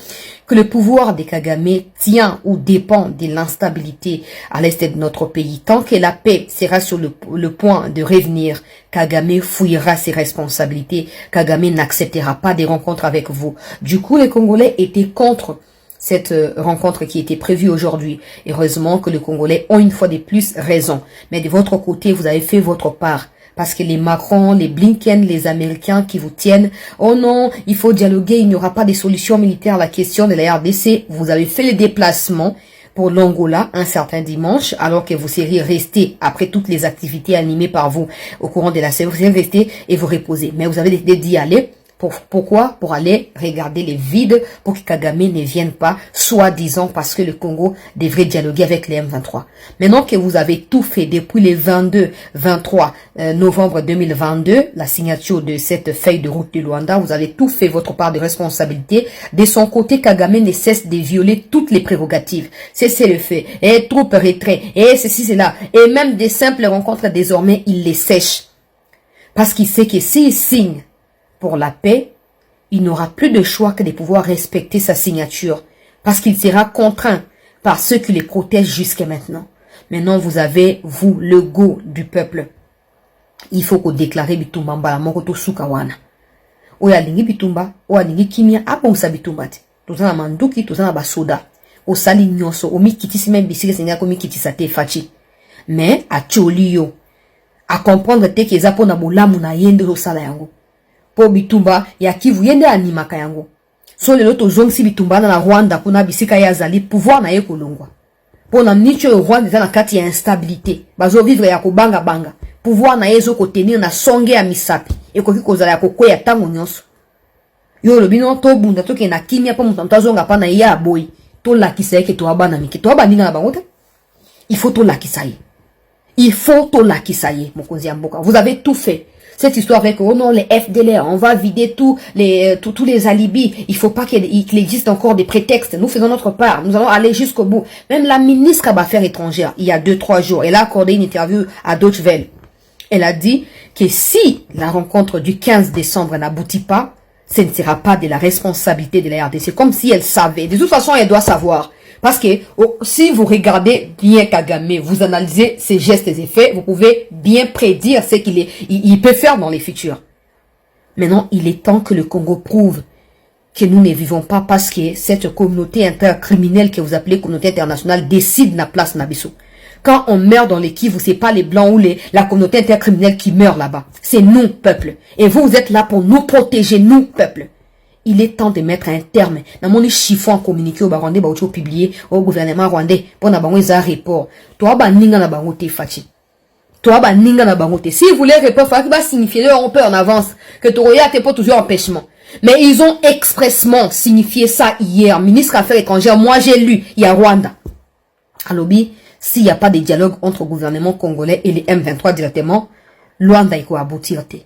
que le pouvoir de Kagame tient ou dépend de l'instabilité à l'est de notre pays. Tant que la paix sera sur le point de revenir, Kagame fouillera ses responsabilités. Kagame n'acceptera pas des rencontres avec vous. Du coup, les Congolais étaient contre cette rencontre qui était prévue aujourd'hui. Heureusement que les Congolais ont une fois de plus raison. Mais de votre côté, vous avez fait votre part. Parce que les Macron, les Blinken, les Américains qui vous tiennent, oh non, il faut dialoguer, il n'y aura pas de solution militaire à la question de la RDC. Vous avez fait le déplacement pour l'Angola un certain dimanche, alors que vous seriez resté après toutes les activités animées par vous au courant de la semaine, vous seriez resté et vous reposer. Mais vous avez décidé d'y aller. Pourquoi? Pour aller regarder les vides, pour que Kagame ne vienne pas, soi-disant parce que le Congo devrait dialoguer avec les M23. Maintenant que vous avez tout fait depuis les 22-23 novembre 2022, la signature de cette feuille de route du Luanda, vous avez tout fait votre part de responsabilité. De son côté, Kagame ne cesse de violer toutes les prérogatives. C'est le fait. Et troupes retrait. Et ceci, cela. Et même des simples rencontres, désormais, il les sèche. Parce qu'il sait que s'il signe pour la paix, il n'aura plus de choix que de pouvoir respecter sa signature, parce qu'il sera contraint par ceux qui les protègent jusqu'à maintenant. Maintenant, vous avez, vous, le go du peuple. Il faut qu'on déclare Bitumba mbala moko to sukawana. Oya lingi Bitumba, oya lingi kimia, apa usa Bitumba ti. Tuzana manduki, tuzana basoda. Osali nyonso, omi kitisi même bisike senga komi kitisa te fachi. Mais, a choli yo. A comprendre te ke zapo na bolamu na yende osala yango. Po Bitumba ya Kivu yende animaka yango. So lelo tozongisi Bitumba na Rwanda kuna bisika ya zali pouvoir na ye kolongwa. Po na nicho yo Rwanda eza na kati ya instabilité. Bazo vivre ya kobanga banga. Pouvoir na ye zo ko tenir na songe ya misapi. Ekoki kozala ya kokwea tango nyonso. Yo lobino to bunda to ke na kimia po mutu azonga pa na ye aboyi. To lakisa ye ke to abana miki. To abaninga na bango te. Il faut to lakisa ye. Il faut to lakisa ye mokonzi ya mboka. Vous avez tout fait. Cette histoire avec, oh non, les FDLR, on va vider tous les alibis. Il faut pas qu'il existe encore des prétextes. Nous faisons notre part. Nous allons aller jusqu'au bout. Même la ministre des Affaires étrangères, il y a 2-3 jours, elle a accordé une interview à Deutsche Welle. Elle a dit que si la rencontre du 15 décembre n'aboutit pas, ce ne sera pas de la responsabilité de la RDC. Comme si elle savait. De toute façon, elle doit savoir. Parce que si vous regardez bien Kagame, vous analysez ses gestes et effets, vous pouvez bien prédire ce qu'il peut faire dans les futurs. Maintenant, il est temps que le Congo prouve que nous ne vivons pas parce que cette communauté intercriminelle que vous appelez communauté internationale décide la place Nabiso. Quand on meurt dans les Kivu, c'est pas les Blancs ou la communauté intercriminelle qui meurt là-bas. C'est nous, peuple. Et vous êtes là pour nous protéger, nous, peuple. Il est temps de mettre un terme. Dans mon chiffon communiqué au Rwandais, bah au publié au gouvernement rwandais pour na bango za report. Toi ba ninga na bango te fachi. Toi ba ninga na bango te. Si vous voulez report, ça va signifier on peut en avance que Toroya te pas toujours empêchement. Mais ils ont expressement signifié ça hier. Ministre des Affaires étrangères, moi j'ai lu, il y a Rwanda. Alobi, s'il n'y a pas de dialogue entre le gouvernement congolais et les M23 directement, Rwanda il faut aboutir te.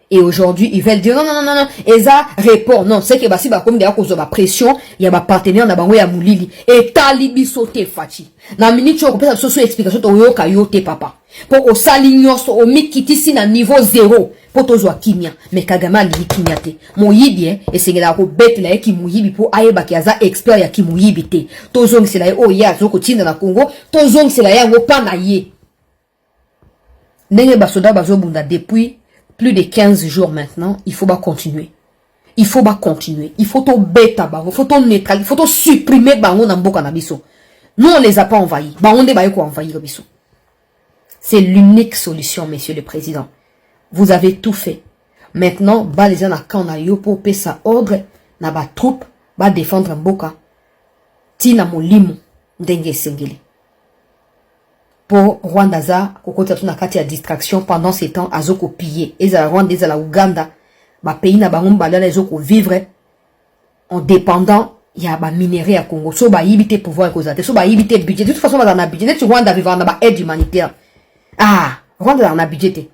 Et aujourd'hui, ils veulent dire non. Et ça, répond. Non, c'est que si comme d'ailleurs cause de la pression, il y a ma partenaire, na bango ya mulili. Et talibi sauté fachi. Na minute, on peut faire une explication to yo kayote papa. Pour au salignos, au mikitisi na niveau 0. Pour tozo kimia. Mais Kagame li kimia te. Moyibi, et c'est la robette la ki moyibi pour aeba ki aza expert ya ki moyibi te. Tozo c'est la o ya zoko tinda na Congo. Tozo c'est la ya ngo pa na ye. Nenge basoda bazo bunda depuis plus de 15 jours maintenant, il faut continuer. Il faut continuer. Il faut tout bêta bango, il faut tout neutraliser, il faut tout supprimer bango na mboka na biso. Nous on les a pas envahis. Bango de bayo ko envahir biso. C'est l'unique solution, monsieur le président. Vous avez tout fait. Maintenant, ba les na kana yo pour payer sa ordre na ba troupe ba défendre mboka. Tina molimo ndenge sengeli. Pour Rwanda za kokota tuna kati ya distraction pendant ces temps azoko piller ezala Rwanda ezala Uganda ba pays na bango balala ezoko vivre en dépendant, il y a ba minerai à Congo. So ba yibité pouvoir causate, so ba yibité budget. De toute façon, dans un budget, tu Rwanda vivant dans ba aide humanitaire. Ah, Rwanda dans un budget.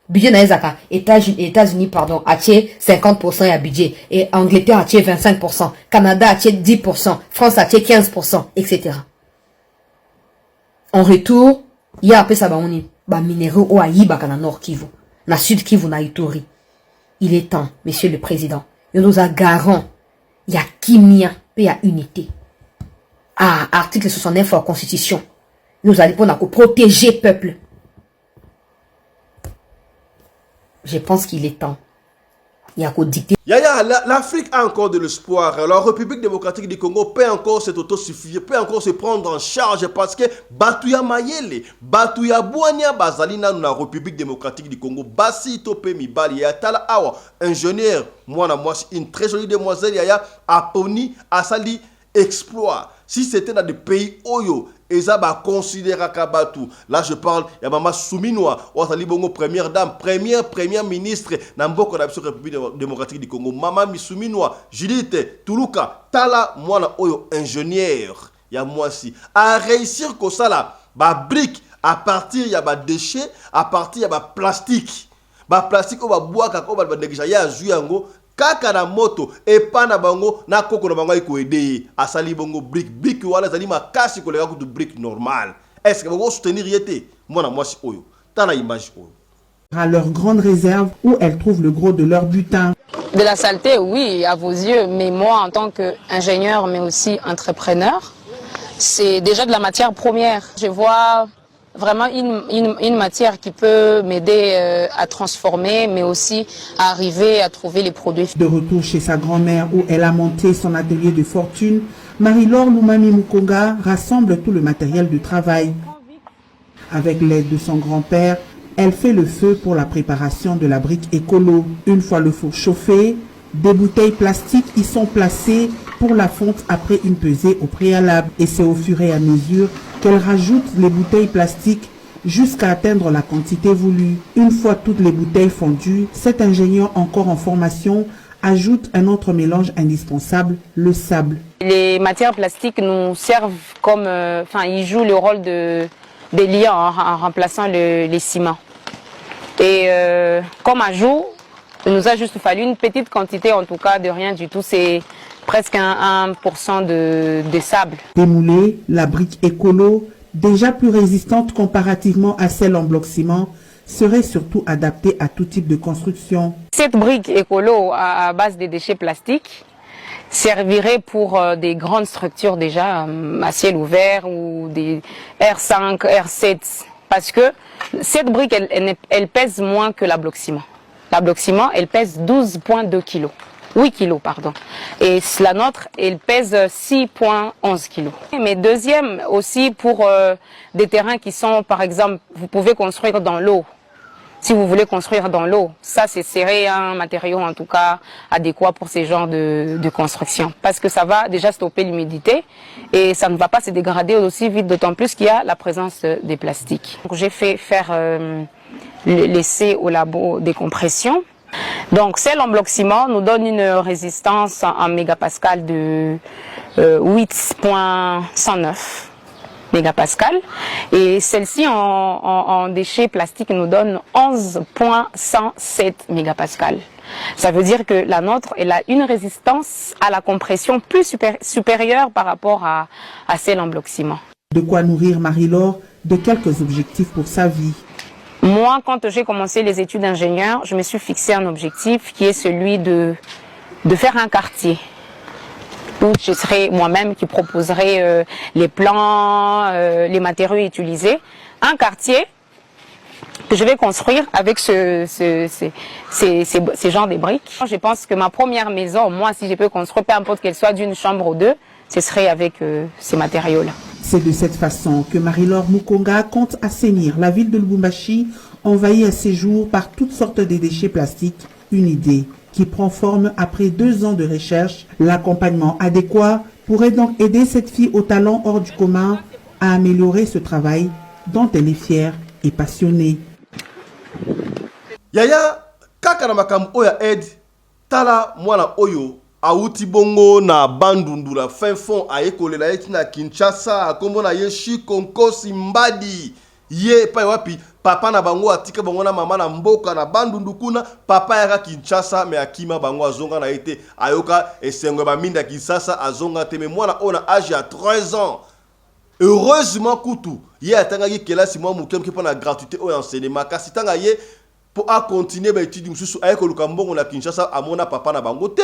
Budget na ezaka, États-Unis, pardon, a 50% à budget. Et Angleterre a 25%. Canada a 10%. France a 15%, etc. En retour, il y a après ça, ba minéraux au Aïba, na Nord Kivu. Na Sud Kivu, na Ituri. Il est temps, monsieur le président. Il nous a garant. Il y a kimia, il y a unité. Ah, article 69 de la Constitution. Nous allons pour protéger le peuple. Je pense qu'il est temps. Il y a qu'au dicter. L'Afrique a encore de l'espoir. La République démocratique du Congo peut encore s'autosuffire, peut encore se prendre en charge parce que Batuya Mayele, Batuya Bouania Bazalina, la République démocratique du Congo, Bassi Topé Mibali, Yatala Awa, ingénieur, moi, une très jolie demoiselle, Yaya, Aponi, Asali, exploit. Si c'était dans des pays Oyo, Eza ba considéra Kabatu. Là je parle, il y a Mama Souminoa, Ouattali Bongo première dame, première ministre, Namboko la République démocratique du Congo, Mama Souminoa, Judith Tuluka, Tala Mwana Oyo ingénieur, il y a moi aussi. À réussir que ça là, ba brique à partir il y a ba déchets, à partir il y a ba plastique. Ba plastique on va boire kako ba négliger ya juyango. Kaka na moto et pas na bango na koko na bango iko aider asali bongo brick wala zali makasi ko lega ku brick normal. Est-ce que vous soutenir yete moi na moi si oyo tana image oyo à leur grande réserve où elles trouvent le gros de leur butin. De la saleté, oui, à vos yeux, mais moi en tant qu'ingénieur mais aussi entrepreneur, c'est déjà de la matière première. Je vois vraiment une matière qui peut m'aider à transformer, mais aussi à arriver à trouver les produits. De retour chez sa grand-mère où elle a monté son atelier de fortune, Marie-Laure Lumami Mukonga rassemble tout le matériel de travail. Avec l'aide de son grand-père, elle fait le feu pour la préparation de la brique écolo. Une fois le four chauffé, des bouteilles plastiques y sont placées pour la fonte après une pesée au préalable. Et c'est au fur et à mesure qu'elle rajoute les bouteilles plastiques jusqu'à atteindre la quantité voulue. Une fois toutes les bouteilles fondues, cet ingénieur encore en formation ajoute un autre mélange indispensable, le sable. Les matières plastiques nous servent comme, ils jouent le rôle des liants en remplaçant les ciments. Et comme ajout, il nous a juste fallu une petite quantité, en tout cas de rien du tout, c'est presque 1% de sable. Démoulée, la brique écolo, déjà plus résistante comparativement à celle en bloc ciment, serait surtout adaptée à tout type de construction. Cette brique écolo à base de déchets plastiques servirait pour des grandes structures déjà à ciel ouvert ou des R5, R7, parce que cette brique, elle pèse moins que la bloc ciment. La bloc ciment, elle pèse 12,2 kg. 8 kg, pardon. Et la nôtre, elle pèse 6,11 kg. Mais deuxième aussi pour des terrains qui sont, par exemple, vous pouvez construire dans l'eau. Si vous voulez construire dans l'eau, ça serait un matériau en tout cas adéquat pour ces genres de construction. Parce que ça va déjà stopper l'humidité et ça ne va pas se dégrader aussi vite, d'autant plus qu'il y a la présence des plastiques. J'ai fait faire l'essai au labo des compressions. Donc celle en bloc ciment nous donne une résistance en mégapascal de 8,109 mégapascal et celle-ci en déchets plastiques nous donne 11,107 mégapascal. Ça veut dire que la nôtre elle a une résistance à la compression plus supérieure par rapport à celle en bloc ciment. De quoi nourrir Marie-Laure de quelques objectifs pour sa vie. Moi, quand j'ai commencé les études d'ingénieur, je me suis fixé un objectif qui est celui de faire un quartier où je serai moi-même qui proposerai les plans, les matériaux utilisés. Un quartier que je vais construire avec ces genres de briques. Je pense que ma première maison, moi, si je peux construire, peu importe qu'elle soit d'une chambre ou deux, ce serait avec ces matériaux-là. C'est de cette façon que Marie-Laure Mukonga compte assainir la ville de Lubumbashi, envahie à ses jours par toutes sortes de déchets plastiques. Une idée qui prend forme après 2 ans de recherche. L'accompagnement adéquat pourrait donc aider cette fille au talent hors du commun à améliorer ce travail dont elle est fière et passionnée. Yaya, kaka na makambo oya aide, tala mwana oyo, auti bongo na Bandundu la fin fond ayekolela yeti na Kinshasa kombo na ye Chiko Nkosi Mbadi ye pa wapi papa na bango atika bango na mama na mboka na Bandundu kuna papa yaka Kinshasa me akima bango azonga na ete ayoka esengo ba minda Kinshasa azonga te me mwana ona âge à 13 ans. Heureusement kutu ye atanga ki kelasi mwa mukem ki pona gratuité o enseignement kasi tanga ye pour a continuer ba étude mususu ayekoluka mbongo na Kinshasa amona papa na bango te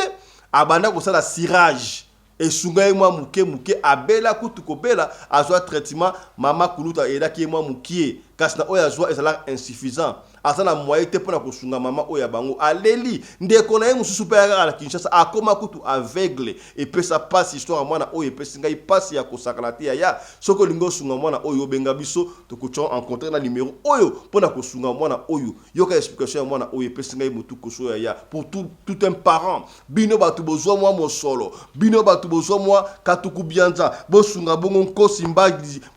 abanda ko sala cirage et sungai mwa muke abela kutu ko bela azwa traitement mama kuluta eda ki mwa mukie kasi na oya azwa ezala insuffisant asana moyen te pona ko sunga mama oya bango aleli ndeko na ye mususu pe ya na Kinshasa akoma kutu aveugle et peut ça passe histoire mwana oyo pe singa passe ya kosakala te ya soko lingo sunga mwana oyo benga biso to ko rencontrer na numéro oyo pona ko sunga mwana oyo yoka explication ya mwana oyo pe singa mutu ko so ya pour tout un parent bino batu bozwa mwa mosolo bino batu bozwa mwa katuku bianza bosunga bongo Nkosi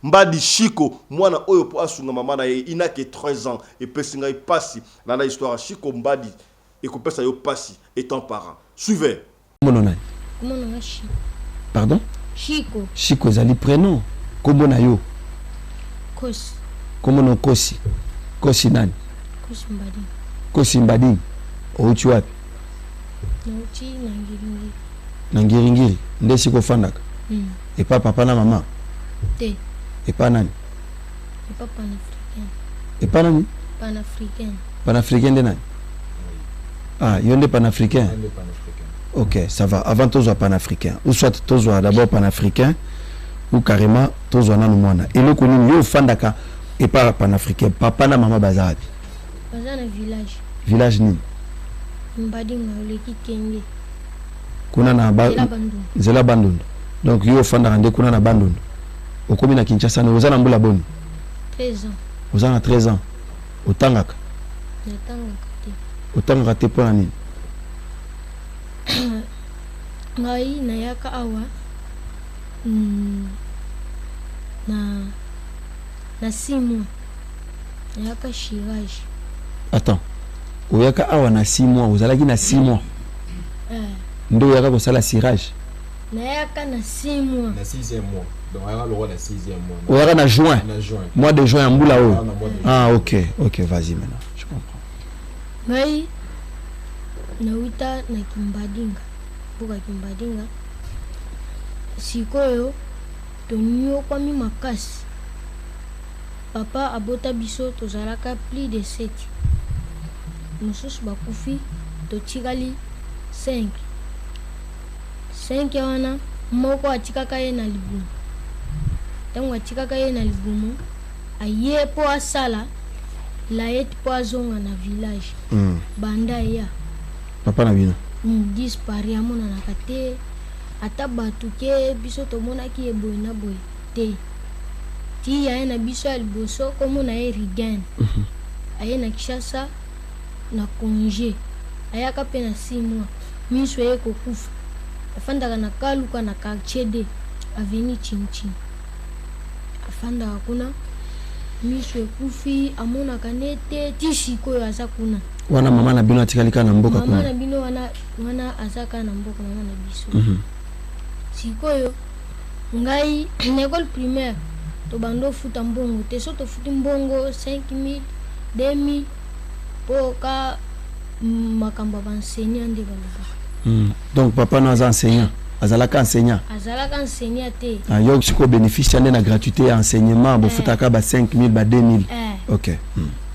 Mbadi Chiko mwana oyo po asunga mama na ye ina que 13 ans et pe singa passe dans la histoire Chiko Mbadi et qu'on passe à yo passe étant parent. Suivez. Comment Chiko. Pardon? Chiko. Chiko zali prénom. Comment na yo? Kosi. Comment no Kosi? Kosi nani? Kosi Mbadi. Kosi Mbadi. Ouchi wapi? Ouchi Nangiringiri. Nangiringiri. Nde siko fandaka. Et pas papa na maman. Te. Et pas nani? Et pas panafricain. Et pas nani? Panafricain. Panafricain de nani? Ah, yonde panafricain. Ok, ça va. Avant tozo panafricain. Ou soit tozo d'abord panafricain ou carrément tozo nanu mwana. Et le koni yo fandaka et pas panafricain. Papa na maman bazabi. Bazana village. Village ni. Mbadi ngoleki kenge. Kuna na Zela Bandundu. Donc yo fandaka nde kuna na Bandundu. Okomi na Kinshasa ne ozana mbula boni. 13 ans. Ozana 13 ans. Otangaka. Otangaka te pona nini? Ngai na yaka awa na 6 mois. Na yaka chirage. Attends. Oyaka awa na 6 mois, ozalaki na 6 mois. Ndo oyaka ko sala cirage. Na yaka na 6 mois. Na 6e mois. Donc oyaka le roi na 6e mois. Oyaka na juin. Mois de juin mbula o. Ah OK, vas-y maintenant. Je comprends. Ngai na wita na Kimbadinga. Buka Kimbadinga. Sikoyo tonyo kwa mi makasi. Papa abota biso tozalaka plus de 7. Mususu bakufi totikali 5. 5 wana moko atikaka ye na libumu. Tango atikaka ye na libumu aye po asala la yeti po azonga na village. Banda ya papa na bino dispari amona na kate ata batu ke biso tomona ki eboy na boy te ti ya na biso ya liboso komo na ye Rigen. Aye na Kinshasa na congé ayaka pe na 6 mois miso ye kokufa afandaka na kaluka na quartier D avenue Chinchin. Afandaka kuna miso ekufi amona kanete tishiko yo aza kuna wana mama na bino atikalika na mboka kuna mama na bino wana azaka na mboka mama na biso. Sikoyo ngai na école primaire to bando futa mbongo te so to futi mbongo 5000 2000 po ka makamba ba enseignant de baloba. Donc papa na za enseignant azalaka enseignant te. Ah yo siko bénéficie na gratuité ya enseignement bo futaka ba 5000 ba 2000. OK.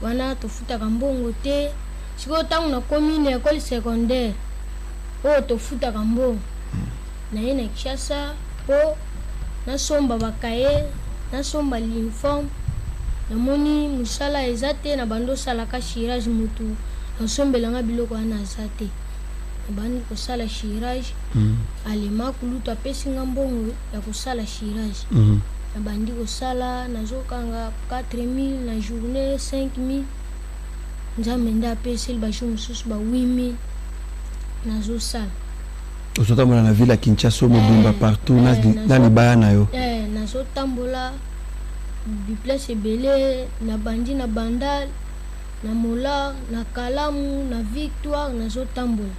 Wana to futa mbongo te. Siko tangu na commune école secondaire o to futa mbongo. Na ina Kinshasa po na somba bakaye na somba l'uniforme na moni musala ezate na bando salaka chirage mutu na sombelanga biloko ana azate bani ko sala chirage alema kuluta pesinga mbongo ya ko sala chirage na bandi ko sala na zokanga 4000 na journée 5000 nzamenda pesel ba mususu ba 8000 na zo sala. Osota mona na ville à Kinshasa mobimba partout na libaya na yo. Na zo tambola du place belé na bandi na bandal na mola na kalamu na victoire na zo tambola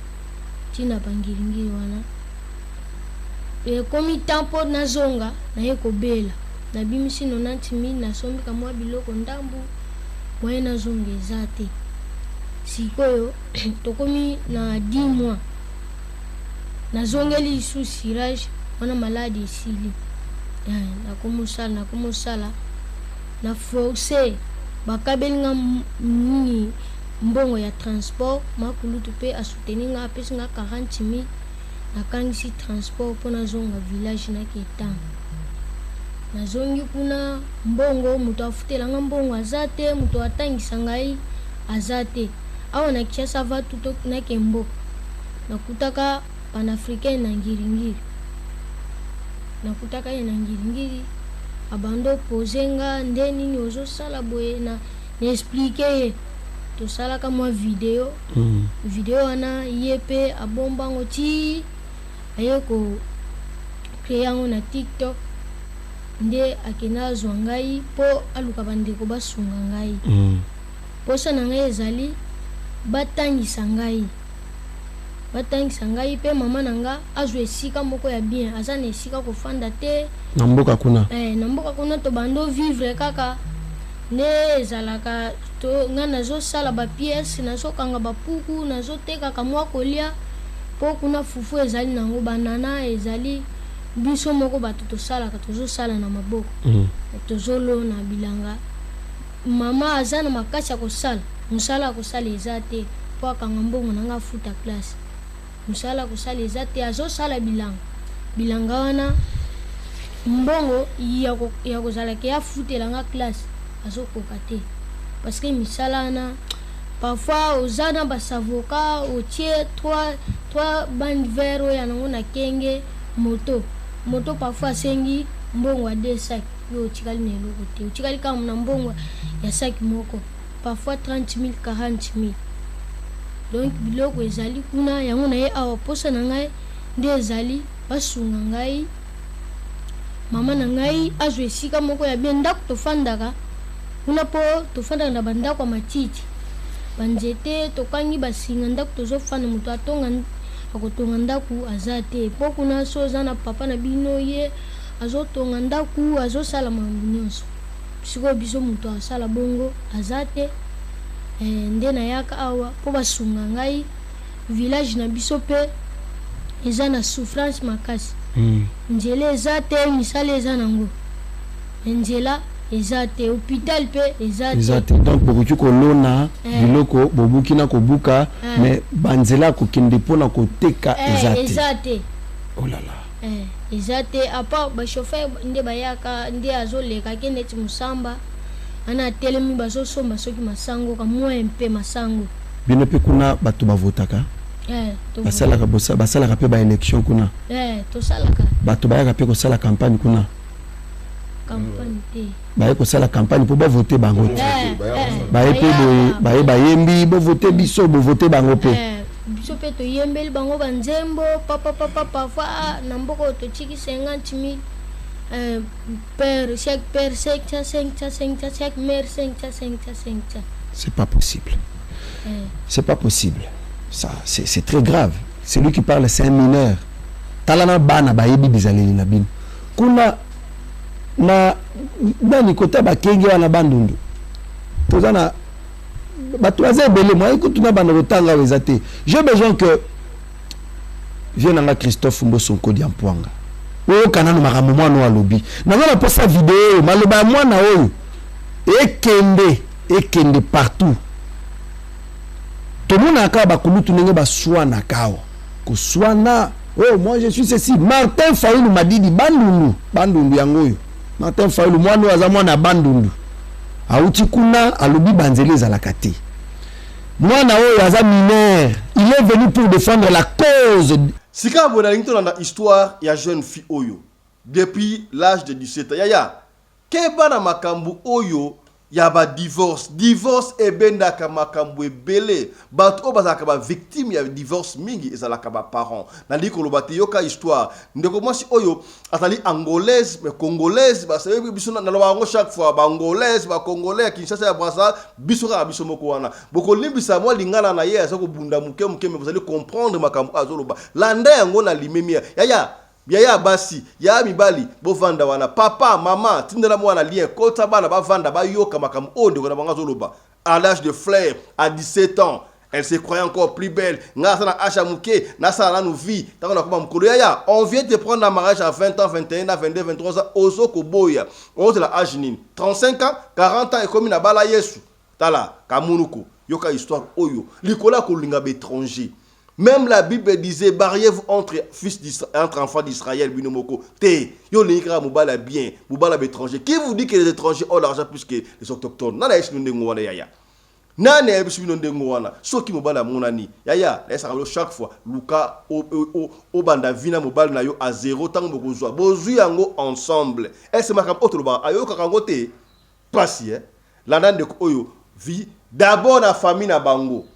tina bangiringi wana komi tempo nazonga na ye kobela na bimisi 90,000 na sombi ka mwa biloko ndambu moye nazonga eza te sikoyo tokomi na 10 mois nazongeli isu sirage wana maladi esili nakomosala na force bakabelinga nini mbongo ya transport makulutu mpe asoutenir nga apesi nga 40,000 nakangisi transport mpo nazonga village naketanga nazongi kuna mbongo moto afutelanga mbongo aza te moto atangisa ngai aza te awa na Kinshasa va tuto nakemboka nakutaka panafricain na ngiringiri nakutaka ye na ngiringiri abando pozenga nde nini ozosala boye na explique ye tosalaka mwa video video wana ye mpe abombango ti aye ko créer yango na TikTok nde akenda azwa ngai mpo aluka bandeko basunga ngai posa na ngai ezali batangisa ngai mpe mama na nga azwa esika moko ya bien aza na esika kofanda te na mboka kuna to bando vivre kaka nde ezalaka to nga nazosala bapiese nazokanga bapuku nazotekaka mwa kolia mpo kuna fufu ezali nango banana ezali biso moko bato tosalaka tozosala na maboko tozolona bilanga mama aza na makasi ya kosala mosala ya kosala eza te mpo akanga mbongo na nga futa classe mosala ya kosala eza te azosala bilanga wana mbongo ya kozalaka ya futela nga classe azokoka te parce que misala wana parfois oza na basavoka otie 3 bande vert oyo yanango na kenge moto parfois asengi mbongo ya 2 sac yo otikali na eloko te otikali kama na mbongo ya sac moko parfois 30,000 40,000 donc biloko ezali kuna yango na ye awa posa na ngai nde ezali basunga ngai mama na ngai azwa esika moko ya bien ndako tofandaka kuna po tofandaka na bandako ya matiti banzete tokangi basinga ndako tozofanda moto akotonga ndako aza te mpo kuna so oza na papa na bino ye azotonga ndako azosala makambo nyonso sikoyo biso moto asala bongo aza te nde nayaka awa mpo basunga ngai village na biso mpe eza na souffrance makasi nzela eza te misala eza nango nzela eza te hôpital mpe eza te donc bokoki kolona biloko bobuki na kobuka mais banzela kokende mpona koteka eza te oh là là eza te apa bachauffeur nde bayaka nde azoleka ke neti mosamba ana atelemi bazosomba soki masango kamwa mpe masango bino mpe kuna bato bavotaka basalaka mpe baélection kuna tosalaka bato bayaka mpe kosala campagne kuna campagne te baye kosala campagne mpo bavote bango te baye mpe boye bayembi bovote biso bovote bango mpe biso mpe toyembeli bango banzembo papa parfois na mboka totiki 50,000 chaque père 500 chaque mère 500. C'est pas possible. C'est pas possible. Ça, c'est très grave. Celui qui parle, c'est un mineur. Talana bana bayebi bizaleli na bino. Kuna na nikota bakenge wana bandundu. Tozana batoaze belé moi écoute na bana rotanga wezate. J'ai besoin que vienne nga Christophe Mbosonko Diampwanga. Oyo kanano makambo mwana wa lobi. Nazala posa vidéo maloba mwana oyo. Ekende partout. Tout le monde a qu'à bakulutu nenge baswana kao. Kuswana. Oh, moi je suis ceci. Martin Fayulu m'a dit bandundu yangoyo. Martin Fayulu mwana waza mwana bandundu. Auti kuna alobi banzele ezalaka te. Mwana oyo aza mineur. Il est venu pour défendre la cause. Sika bonalinto na histoire ya jeune fille oyo depuis l'âge de 17 ans. Yaya keba na makambu oyo ya ba divorce ebendaka makambu ebele bato o bazaka ba victime ya divorce mingi ezalaka ba parents na likolo bati yoka histoire ndeko mwasi oyo atali angolaise mais congolaise ba sabe biso na loba ngo chaque fois ba angolaise ba congolais ya Kinshasa ya Brazzaville biso ka biso moko wana boko limbisa mo lingana na ye azako bunda muke me vous allez comprendre makambu azoloba landa yango na limemia yaya Yaya basi, ya mibali, bo vanda wana. Papa, maman, tindela mwana lien, kota bana ba vanda ba yoka makam onde kona banga zoloba. À l'âge de fleur, à 17 ans, elle se croyait encore plus belle. Nga sana achamouke, na sana nous vie. Tant qu'on a comme mkolo yaya, on vient de prendre un mariage à 20 ans, 21 ans, 22, 23 ans, ozo koboya. On de la âge nini. 35 ans, 40 ans et comme na bala yesu. Tala, kamunuko, yoka histoire oyo. Likola kolinga étranger. Même la Bible disait, barriez-vous entre enfants d'Israël, binomoko. Te, yo l'ingra moubala bien, moubala étranger. Qui vous dit que les étrangers ont l'argent plus que les autochtones? Nana yesu ndengowana yaya. Nana yesu ndengowana. So ki moubala monani. Yaya, laisse chaque fois. Luka, o banda vina moubala na yo à 0 tant que vous bozu yango ensemble. Et c'est ma cap otoloba. Ayo kakangote. Pasi, L'andan de oyo. Vie. D'abord la famille na bango.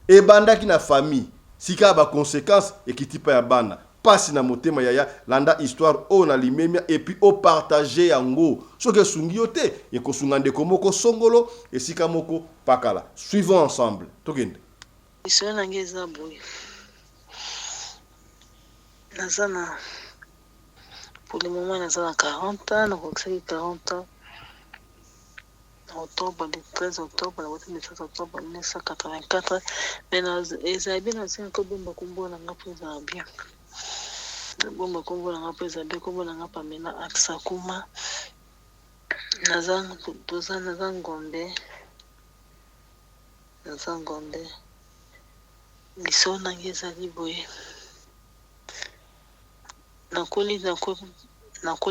Et banda ki na famille. Sika ba conséquences et qui type ya bana passe na motema yaya landa histoire o na limemia et puis o partager yango soke sungiote et ko sungande komoko songolo et sika moko pakala suivons ensemble tokende iso na ngeza boy nazana pour le moment nazana 40 ans na kokisi 40 ans octobre, le 13 octobre, le 17 octobre 1984. Mais les habits n'ont pas bomba combo na ngapo za bien. Bomba combo na ngapo za bien combo na ngapa mena aksakuma. Nazang toza nazangombe. Nazangombe. Liso na ngeza liboye. Nakoli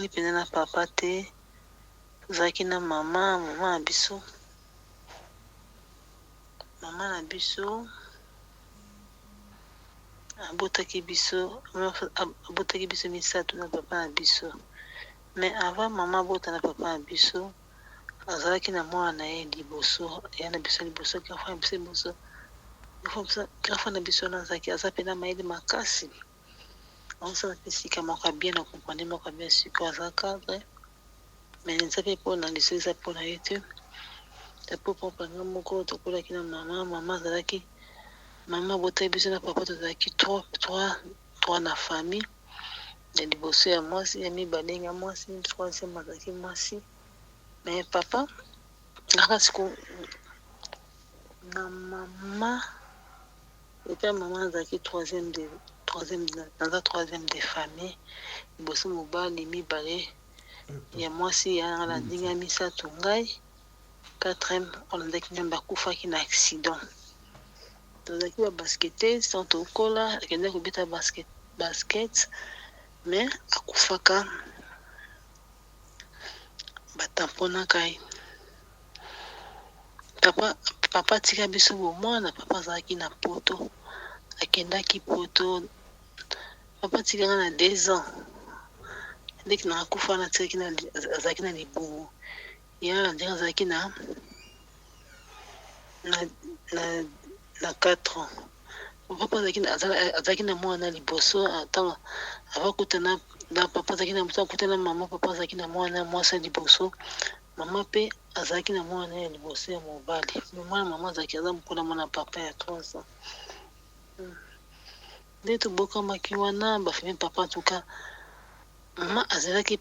pena na papa te. Zaki na mama na biso. Mama na biso. Abotaki biso misato na papa na biso. Mais avant mama bota na papa na biso, azalaki na mwana na ye liboso, ya na biso liboso, kafa biso liboso. Kafa na biso na zaki azapena maidi makasi. On s'en pesika moko bien na comprendre moko bien siko azakadre. Mais nous savons pas dans les choses pour la YouTube. C'est pour prendre mon corps, pour la kina maman zaki, maman botai besoin de papa zaki trois na famille. Les divorcés à moi si ami baling à moi si troisième zaki moi si. Mais papa, parce que maman et puis maman zaki troisième des familles. Bosso mobile mi balé. Ya mwasi ya la dinga misa tungai 4e on a dit ba kufa ki na accident to zaki ba basketer sans to kola kende ko bita basket mais akufaka batampona kai papa tika biso bo mwana papa zaki na poto akendaki poto papa tika na 2 ans dès que na kufa na tseki na zaki na libu ya ndia zaki na 4 ans papa zaki na mwana liboso atanga avakutana na papa zaki na msa kutana mama papa zaki na mwana mwasa liboso mama pe azaki na mwana ya liboso ya mobali mama zaki azamkula mwana papa ya 3 ans ndeto boka makiwana bafime papa tuka Mama azeraki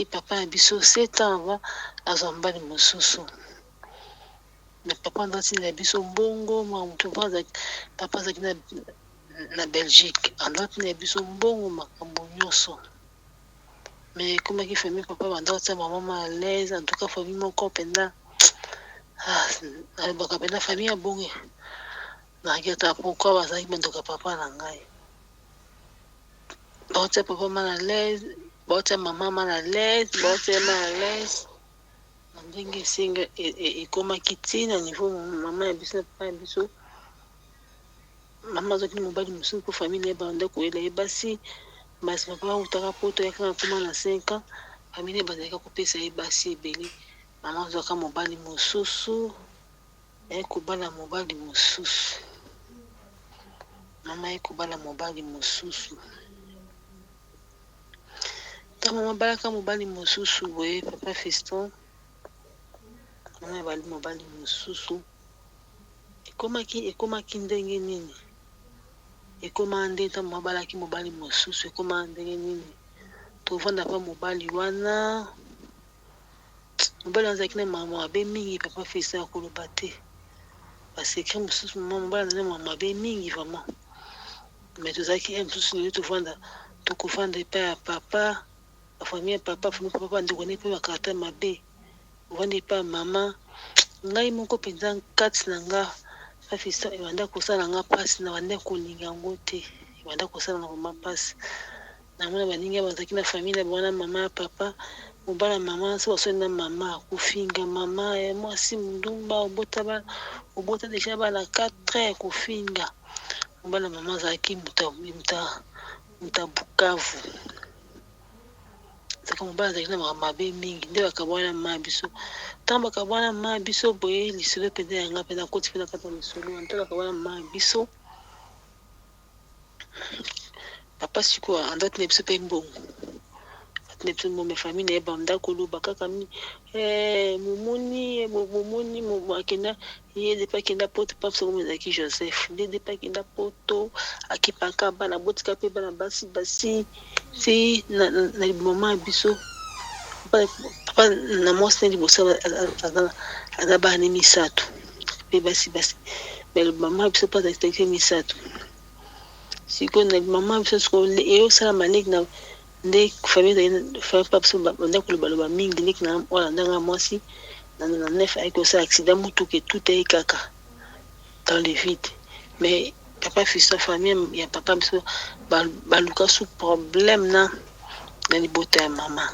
papa ya biso 7 ans va azambali mosusu. Mais papa ndati na biso mbongo ma mtu papa zaki na Belgique. Andati na biso mbongo makambo nyonso. Mais comme qui famille papa bandati maman à l'aise en tout cas famille moko penda. Baka penda famille ya bonge. Na ngeta pourquoi bazaki bandoka papa na ngai. Bote papa mal à l'aise, bote maman mal à l'aise, bote mal à l'aise. Ndenge singa et koma kitina niveau maman ya biso papa ya biso. Maman zaki mobali musu ko famille bande ko ele basi. Basi papa utaka poto yakana kuma na 5 ans. Famille bazaka ko pesa e basi beli. Maman zaka mobali mususu. Ekubala mobali mususu. Mama ekubala mobali mususu. Mama balaka mobali mususu boye papa Fiston mama bali mobali mususu ekomaki ndenge nini ekoma nde ntango mabalaki mobali mosusu ekoma ndenge nini tovanda pa mobali wana mobali azalaki na mama mabe mingi papa fisa ya koloba te basekre mosusu mobali azali mama mabe mingi vraiment mais tozalaki mosusu lelo tokovanda epai ya papa bafamille ya papa papa bandekone mpe bakarata mabe ovanda epai ya mama ngai moko mpenza kati na nga afisa ebanda kosala nga mpasi na banda kolinga yango te ebanda kosala na mama mpasi namona baningi bazalaki na famille na bana mama ya papa mobala mama so basoni na mama kofinga mama ya mwasi mundumba obota deja bana 4 heures kofinga mobala mama azalaki muta Bukavu saka mobala azalaki na mabe mingi nde bakabwana mama biso ntango bakabwana mama biso boye lisolo mpenza yanga mpenza koti mpenza kata lisolo ntango bakabwana mama biso papa sikoyo andati na biso mpe mbongo atine biso mbongo famille na ye banda koloba kaka momoni akenda ye depa akenda poto pa biso komezalaki Joseph nde depa akenda poto akipaka bana botika mpe bana basi ti na mama biso papa na mwasi na liboso aza bana misato mpe basi mais mama biso mpe azalaki misato sikoyo na mama biso sikoyo eyosala maleki na nde famille pa biso banda kolobaloba mingi ndeki na wana ndanga mwasi na nef ayeki kosala accident motuka etuta ye kaka dans le vide mais papa fils famille ya papa biso baluka sous problème na libota ya mama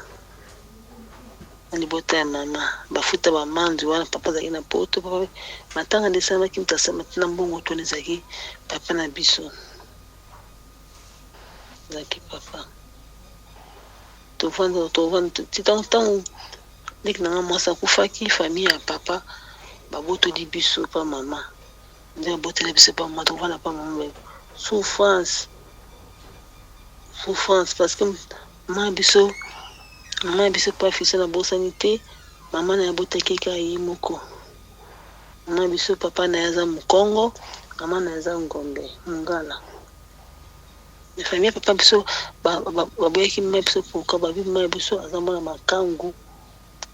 bafuta bamanzi wana papa azalaki na poto papa matanga nde esalamaki mutasamati na mbongo toni ezalaki papa na biso azalaki papa tovanda titango ndeki nanga mwasi akufaki famille ya papa babotoli biso pa mama nde baboteli biso pa mama tovanda pa mama souffrance parce que mama biso pa fisa na bosani te mama na yabotaki ka ye moko mama biso papa na yaza Mukongo mama na yaza Ngombe Mungala la famille papa biso baboyaki mama biso pourka babi mama biso aza mwana makangu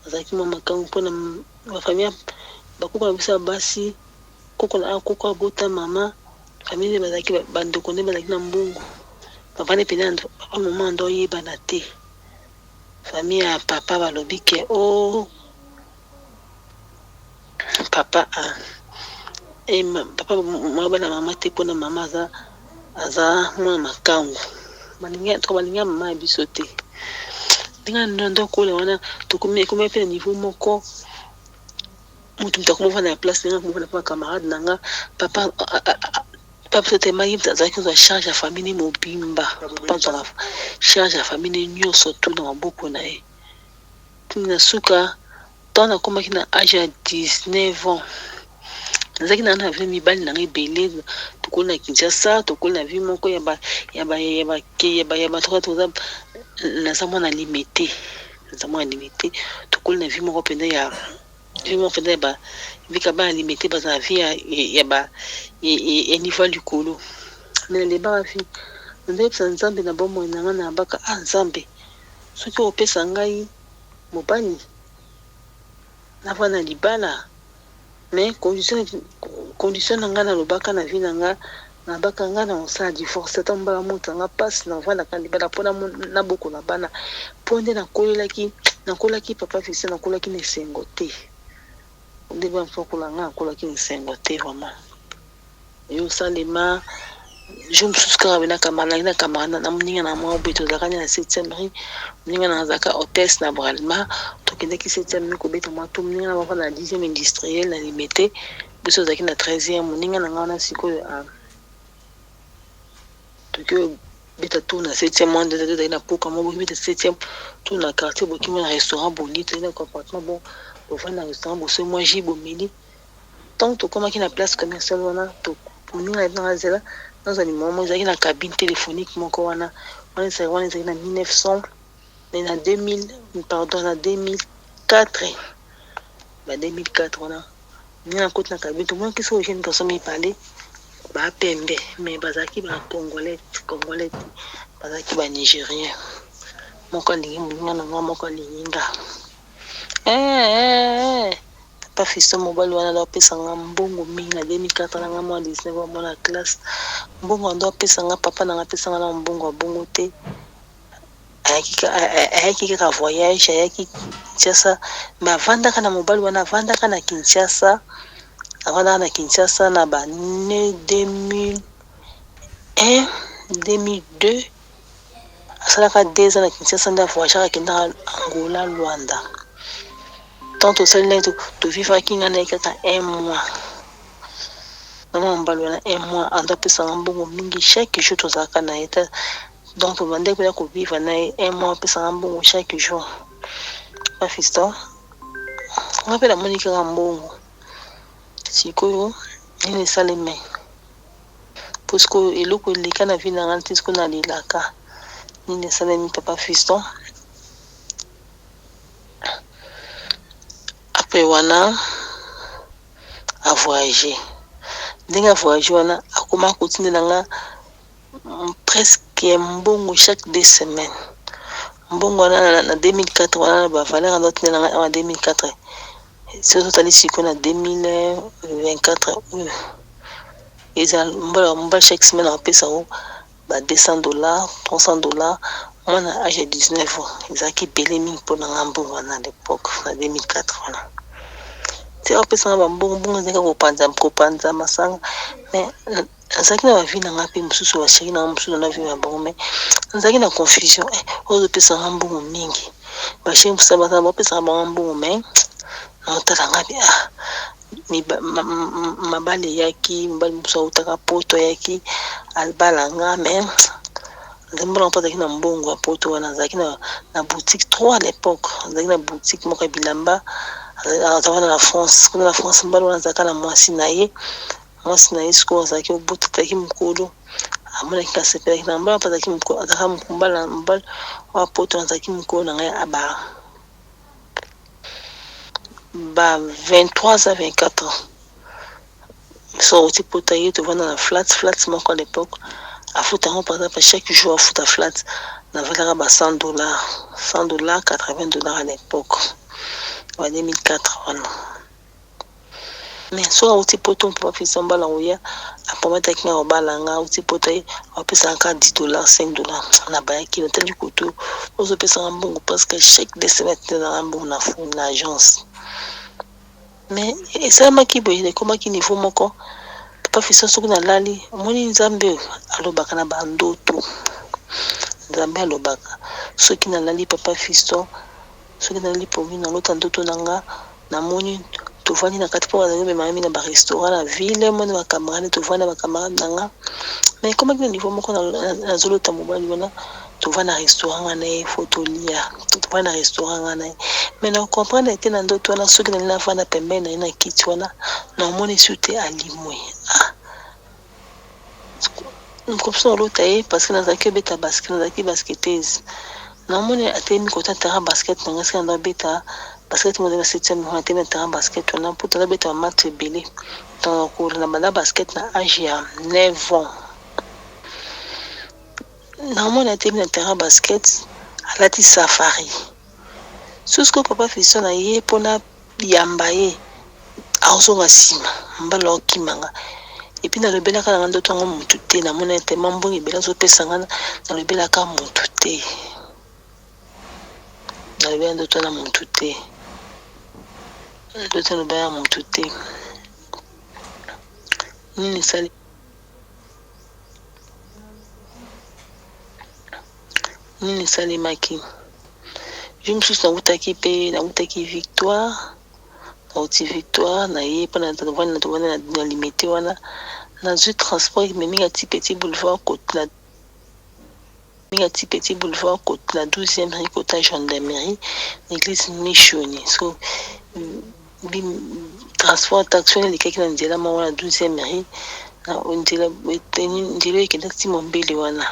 azalaki mwana makangu mpona bafamille bakoko na biso basi koko abota mama famille bazalaki bandeko nde bazalaki na mbungu papa ne pena papa mama ndo yebana te famille ya papa balobi ke papa papa mwana mama te mpona mama aza mwana makangu balinga mama ya biso te ndinga ndo kola wana tokomi mpe na niveau moko mutu mutakomofana ya place ninga komofana pa camarade nanga papa biso te maki azalaki kozwa charge ya famille mobimba papa azwaka charge ya famille nyonso tu na maboko na ye tini na suka ntango nakomaki na age ya 19 ans nazalaki nanga na vie mibali nanga ebele tokoli na Kinshasa tokoli na vie moko ya batoka toza naza mwana limité tokoli na vie moko mpenza ya vika bana limité baza na vie ya niveau likolo mais na deba vie ndepesa nzambe na bomoi nanga na baka nzambe soki opesa ngai mobali navana libala mais condition na nga na lobaka na vie na nga na baka nga na osala divorce ta mbala moto nga passe na vana ka libala pona na boko na bana ponde nakolaki papa fils nakolaki na sengo te nde ba mfokola nga nakolaki na sengo te vraiment yo salema je me suis carrément na kamana na muninga na mwa beto zakanya na 7e rue muninga na zaka hôtesse na Bralma tokende ki 7e rue ko beto mwa to muninga na na 10e industriel na limité biso zaki na 13e muninga na ngana sikoyo tokyo beta tout na 7e mois de na poka mo beta 7e tout na quartier boki mo na restaurant bonito na compartiment bon au fond na restaurant bo ce mois jibo midi tant to koma ki na place commerciale wana to muninga na zela dans un moment ils avaient la cabine téléphonique mon wana on est en 1900 mais en 2000 pardon en 2004 bah 2004 on a mis en compte la cabine tout le monde qui sont jeunes personnes me parler ba pembe mais bazaki ba congolais bazaki ba nigérien moko alingi moninga na nga moko alinginga papa Fiston mobali wana ndo apesanga mbongo mingi na 2004 na nga mwa 19 mwa na classe mbongo ndo apesanga papa na nga apesanga na mbongo abongo te ayaki kaka voyage ayaki Kinshasa mais avandaka na mobali wana avandaka na Kinshasa na ba ne 2001 2002 asalaka 2 ans na Kinshasa nde avoyage akendaka Angola Luanda tant osali to vivaki nga na kaka 1 mois mobali wana 1 mois ando apesanga mbongo mingi chaque jour tozalaka na ye donc bande koya kovivre na ye 1 mois apesanga mbongo chaque jour pa Fiston nga mpe namoni kaka mbongo sikoyo nini esalemi puisque eloko eleka na vi na nga te siko nalelaka nini esalemi papa Fiston apres wana avoyage ndenge avoyage wana akoma kotindela nga presque mbongo chaque 2 semaines mbongo wana na 2004 wana bavaleur ando tindela nga en 2004 c'est totali siko na 2024 eza mbala chaque semaine apesa o ba $200 $300 mwana âge de 19 ans ezalaki ebele mingi mpona nga mbongo wana à l'époque na 2004 wana te apesanga bambongo ezalaka kopanza masanga mais nazalaki na bavi na nga mpe mosusu basheri na nga mosusu na vi na bango mais nazalaki na confusion ozopesanga mbongo mingi basheri mosusu bapesanga bango mbongo mais naotala nga mabale eyaki mobali mosusu autaka poto eyaki albalanga mais nzembona mpo azalaki na mbongo ya poto wana azalaki na boutique 3 à l'époque azalaki na boutique moko ya bilamba azalaka na France kuna na France mbali wana azalaka na mwasi na ye sikoyo azalaki obota azalaki mokolo amonaki kasepelaki na mbala mpo azalaki mokolo azalaka mbala mobali oya poto azalaki mokolo na ngai ba 23 à 24 ans so oti poto ye tovanda na flat moko à l'époque afutango par exemple chaque jour afuta flat navalaka ba $100 $80 à l'époque en 2004 wana mais so auti poto papa Fiston mbala oya apomataki nga obalanga auti poto ye apesaka $10 $5 na bayaki na tali koto ozopesanga mbongo presque chaque 2 semaines na mbongo na agence mais esalamaki boye ekomaki niveau moko papa Fiston soki nalali omoni nzambe alobaka na bandoto nzambe alobaka soki nalali papa Fiston soki nalali pomi nalota ndoto na nga namoni tovandi na kati mpo bazali memami na barestaurant na ville mona bakamarade tovandi na bakamarade na nga mais ekomaki na niveau moko nazolota mobali wana tovandi na restaurant nga na ye fo tolia tovandi na restaurant nga na ye mais na comprendre ete na ndoto wana soki nali navanda pembeni na ye na kiti wana naomoni su te alimwe mkopiso olota ye parce que nazalaki obeta basket nazalaki basketeuse naomoni atelemi kota terrain basket nanga sika ndabeta basket modele 7e mwana atelemi na terrain basket wana mpo tozabeta bamatch ebele tonakolo na banda basket na age ya 9 ans naomoni atelemi na terrain basket alati safari sosko papa Fiston na ye mpona yamba ye aozonga nsima mbala okimanga epuis nalobelaka na nga ndoto yango motu te namona ete mbongo ebele azopesa nga nalobelaka motu te nalobela ndoto na motu te ndoto nalobela motu te nini esali nini esalemaki jo mosusu nakutaki victoire nauti victoire na ye mpona tovanda na limité wana nazwi transport memiki ati petit boulevard côte la 12e rue côté gendarmerie l'église Michoni so transport taxi elekaki na nzela mawana 12e rue na nzela ekendaki ti mombele wana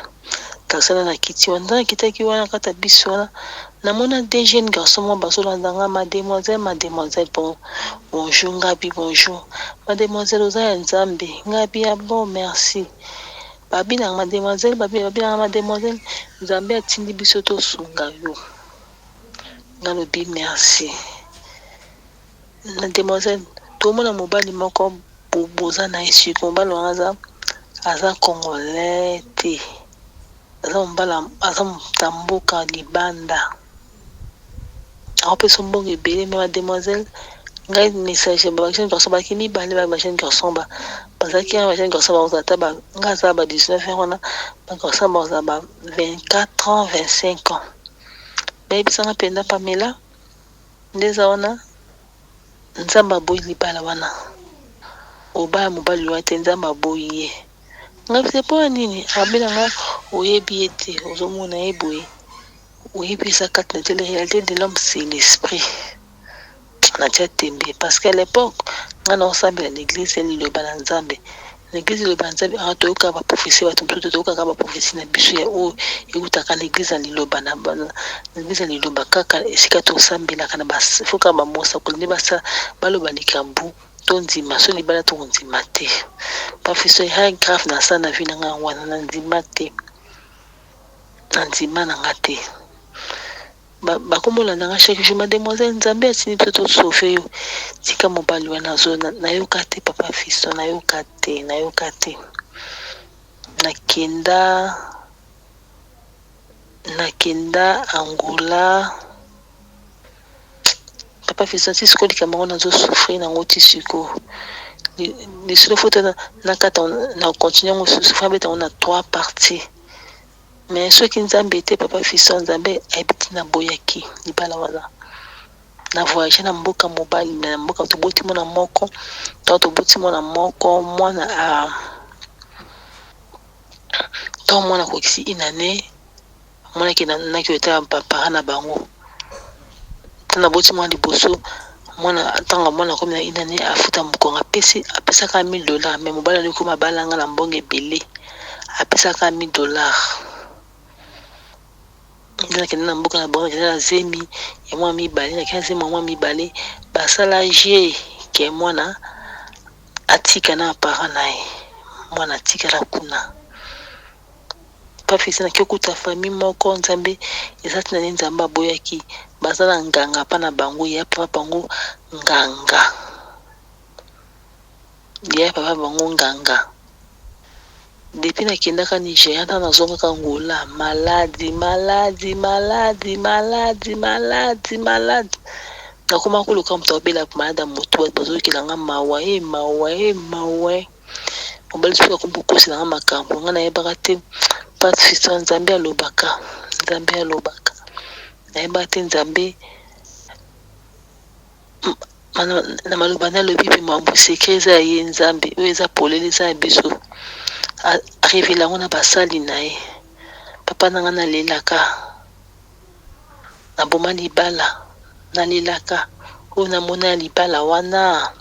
taxana na kiti wana kitaki wana kata biso wana namona des jeunes garçons mo bazolanda mademoiselle bonjour ngabi bonjour mademoiselle oza ya nzambe ngabi ya bon merci babina mademoiselle babina mademoiselle nzambe atindi biso tosunga yo ngalobi merci mademoiselle tomona mobali moko boza na esiko mobali wana aza congolais te aza mutambuka libanda apesa mbongo ebele me mademoiselle ngai message bajeune garçon baki mibale bajeune garçon bazalaki na bajeune garçon baoza ata ngai aza ba 19 ans wana bagarçon baoza ba 24 ans 25 ans bayebisanga mpenza Pamela ndeza wana nzambe aboyi libala wana obaya mobali wana te nzambe aboyi ye ngai se po nini abelanga oyebi ete ozomona eboye oyebi eza kati na te la réalité de l'homme c'est l'esprit na tia tembe parce qu'à l'époque nga na osambela l'église ya liloba na nzambe l'église ya liloba na nzambe toyoka baprophétie bato mosusu toyokaka baprophétie na biso ya oyo eutaka na l'église ya liloba na l'église ya liloba kaka esika tosambelaka na bafoka bamosakoli nde baloba likambo to ndima so libala to ndima te bafiso ya grave na sa na vi na nga wana na ndima te na ndima na nga te bakomolanda nga chaque jour mademoiselle nzambe atindi biso tosauve yo tika mobali wana nayoka te papa fiso nayoka te nakenda Angola papa fiso ti siko likambo ngo nazosouffrir nango ti siko lisolo foto nakata na continue ngo souffrir beta ngo na 3 parties mais soki nzambe te papa fiso nzambe ayebiti na boyaki libala wana na voyage na mboka mobali na mboka toboti mwana moko mwana to mwana kokisi inane mwana ki na kiota papa na bango tana boti mwana liboso mwana tanga mwana komi na inane afuta mokonga apesaka $1000 mais mobali ali koma balanga na mbongo ebele apesaka $1000 ndina kende na mboka na bango kende na zemi ya mwa mibale na kende zemi mwa mibale basala je ke mwana atika na para naye mwana atika la kuna pafisi na kyokuta fami moko nzambe ezati na nzambe aboyaki bazala nganga pa na bango ya papa bango nganga depuis nakendaka Nigeria ata nazongaka Angola maladi nakoma koluka moto abela maladi ya motu bato bazoyokelanga mawa mobali soki akobokoselanga makambo nga nayebaka te pate fiso nzambe alobaka nayebaka te nzambe na maloba nalobi mpe mambo sekre eza ya ye nzambe oyo eza polele eza ya biso arevela ngo na basali na ye papa nanga nalelaka naboma libala nalelaka oyo namona ya libala wana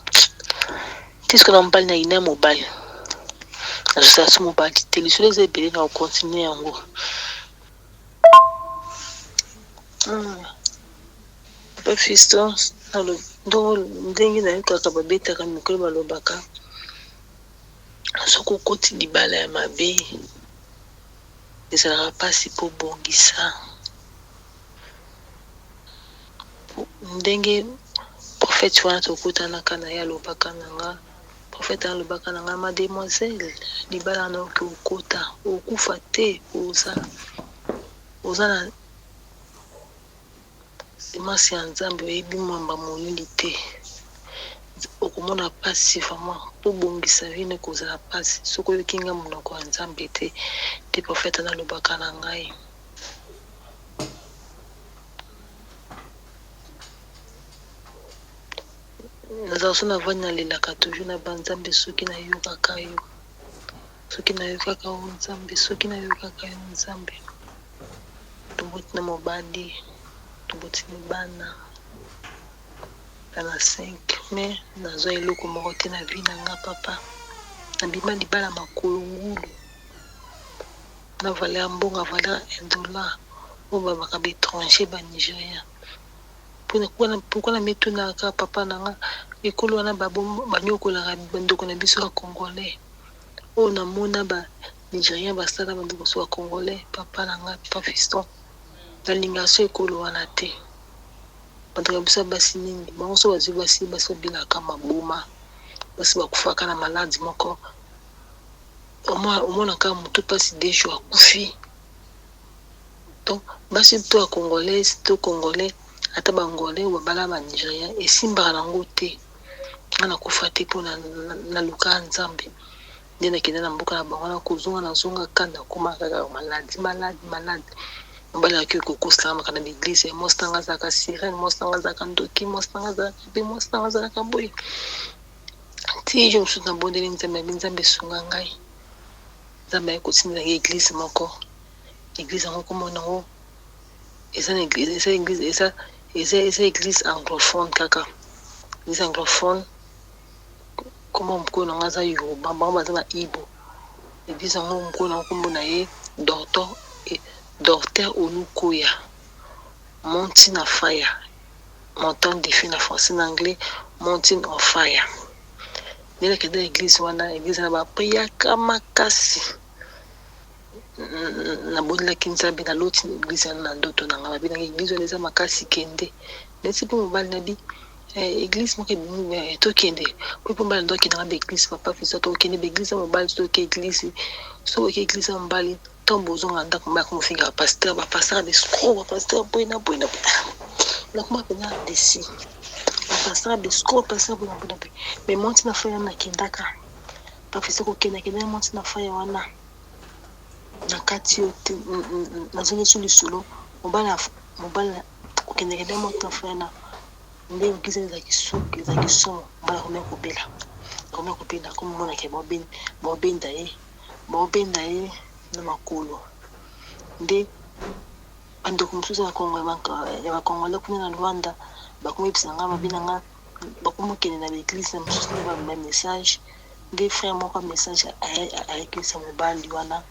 tisko na mobali na ina mobali nazosala so mobali te lisolo eza ebele na kokontinue yango papa fisto ndenge nayokaka babetaka mikolo balobaka soki okoti libala ya mabe ezalaka mpasi mpo bongisa ndenge profete wana tokutanaka na ye alobaka na nga profete alobaka na nga mademoiselle libala na oke okota okufa te oza na semasi ya nzambe oyebi mwamba molili te okomona pasi vraiment tobongisa vine kozala pasi soki oyoki nga monoko ya nzambe te te profete nalobaka na ngai nazala so navandi nalelaka toujours na banzambe soki nayokaka yo nzambe toboti na mobali toboti na bana na 5 mais nazwa eloko moko te na vi na nga papa nabima libala makolo ngulu na valeur mbongo valeur $1 oyo babaka baétranger banigérien pourquoi na mitunaka papa nanga ekolo wana banyokolaka bandeko na biso ya congolais oyo namona banigérien basala bandeko so ya congolais papa nanga pa fiston nalinga so ekolo wana te bandeko na biso ya basi mingi bango so bazwi basi babilaka maboma basi bakufaka na maladi moko omonaka motu mpasi 2 jours akufi donc basi to ya congolais to congolais ata bangolais babala banigérien esimbaka nango te nga nakufa te mpo na luka nzambe nde nakende na mboka na bango na kozonga nazonga kanda akoma kaka maladi mobali aki kokosala maka na l'église mosi nanga azalaka sirene mosi nanga azalaka ndoki mosi nanga azalaka be mosi nanga azalaka boye ti je mosusu nabondeli nzambe abi nzambe esunga ngai nzambe aye kotindelaka église moko église yango kombo nango eza église anglophone kaka église anglophone kombo mokolo nango aza yoruba bango baza ba ibo église yango mokolo nango kombo na ye docteur Olukoya Mountain of Fire Mountain défi na français na anglais Mountain of Fire nele kede église wana église na ba priaka makasi na bodila kinzabe na loti église na ndoto na ngaba bina église wana eza makasi kende nesi pe mobali na bi église moko to kende po mobali ndo kende na église papa fisa to kende église mobali to ke église so ke église mobali tombo zonga ndako mbaya kumufika pasteur bapasteur bescro bapasteur boina na kuma pena desi bapasteur bescro pasteur boina mais monti na faya na kindaka pafisa ko kenda monti na faya wana na kati yote na zonga sulu solo mobala kenda monti na faya na nde ukize za kisomo mbala kumekopela kumona ke bobenda ye na makolo nde bandeko mosusu ya bakongole kuna na Rwanda bakomebisa nga babina nga bakomokende na l'église na mosusu ba message nde frère moko message ayekisa mobali wana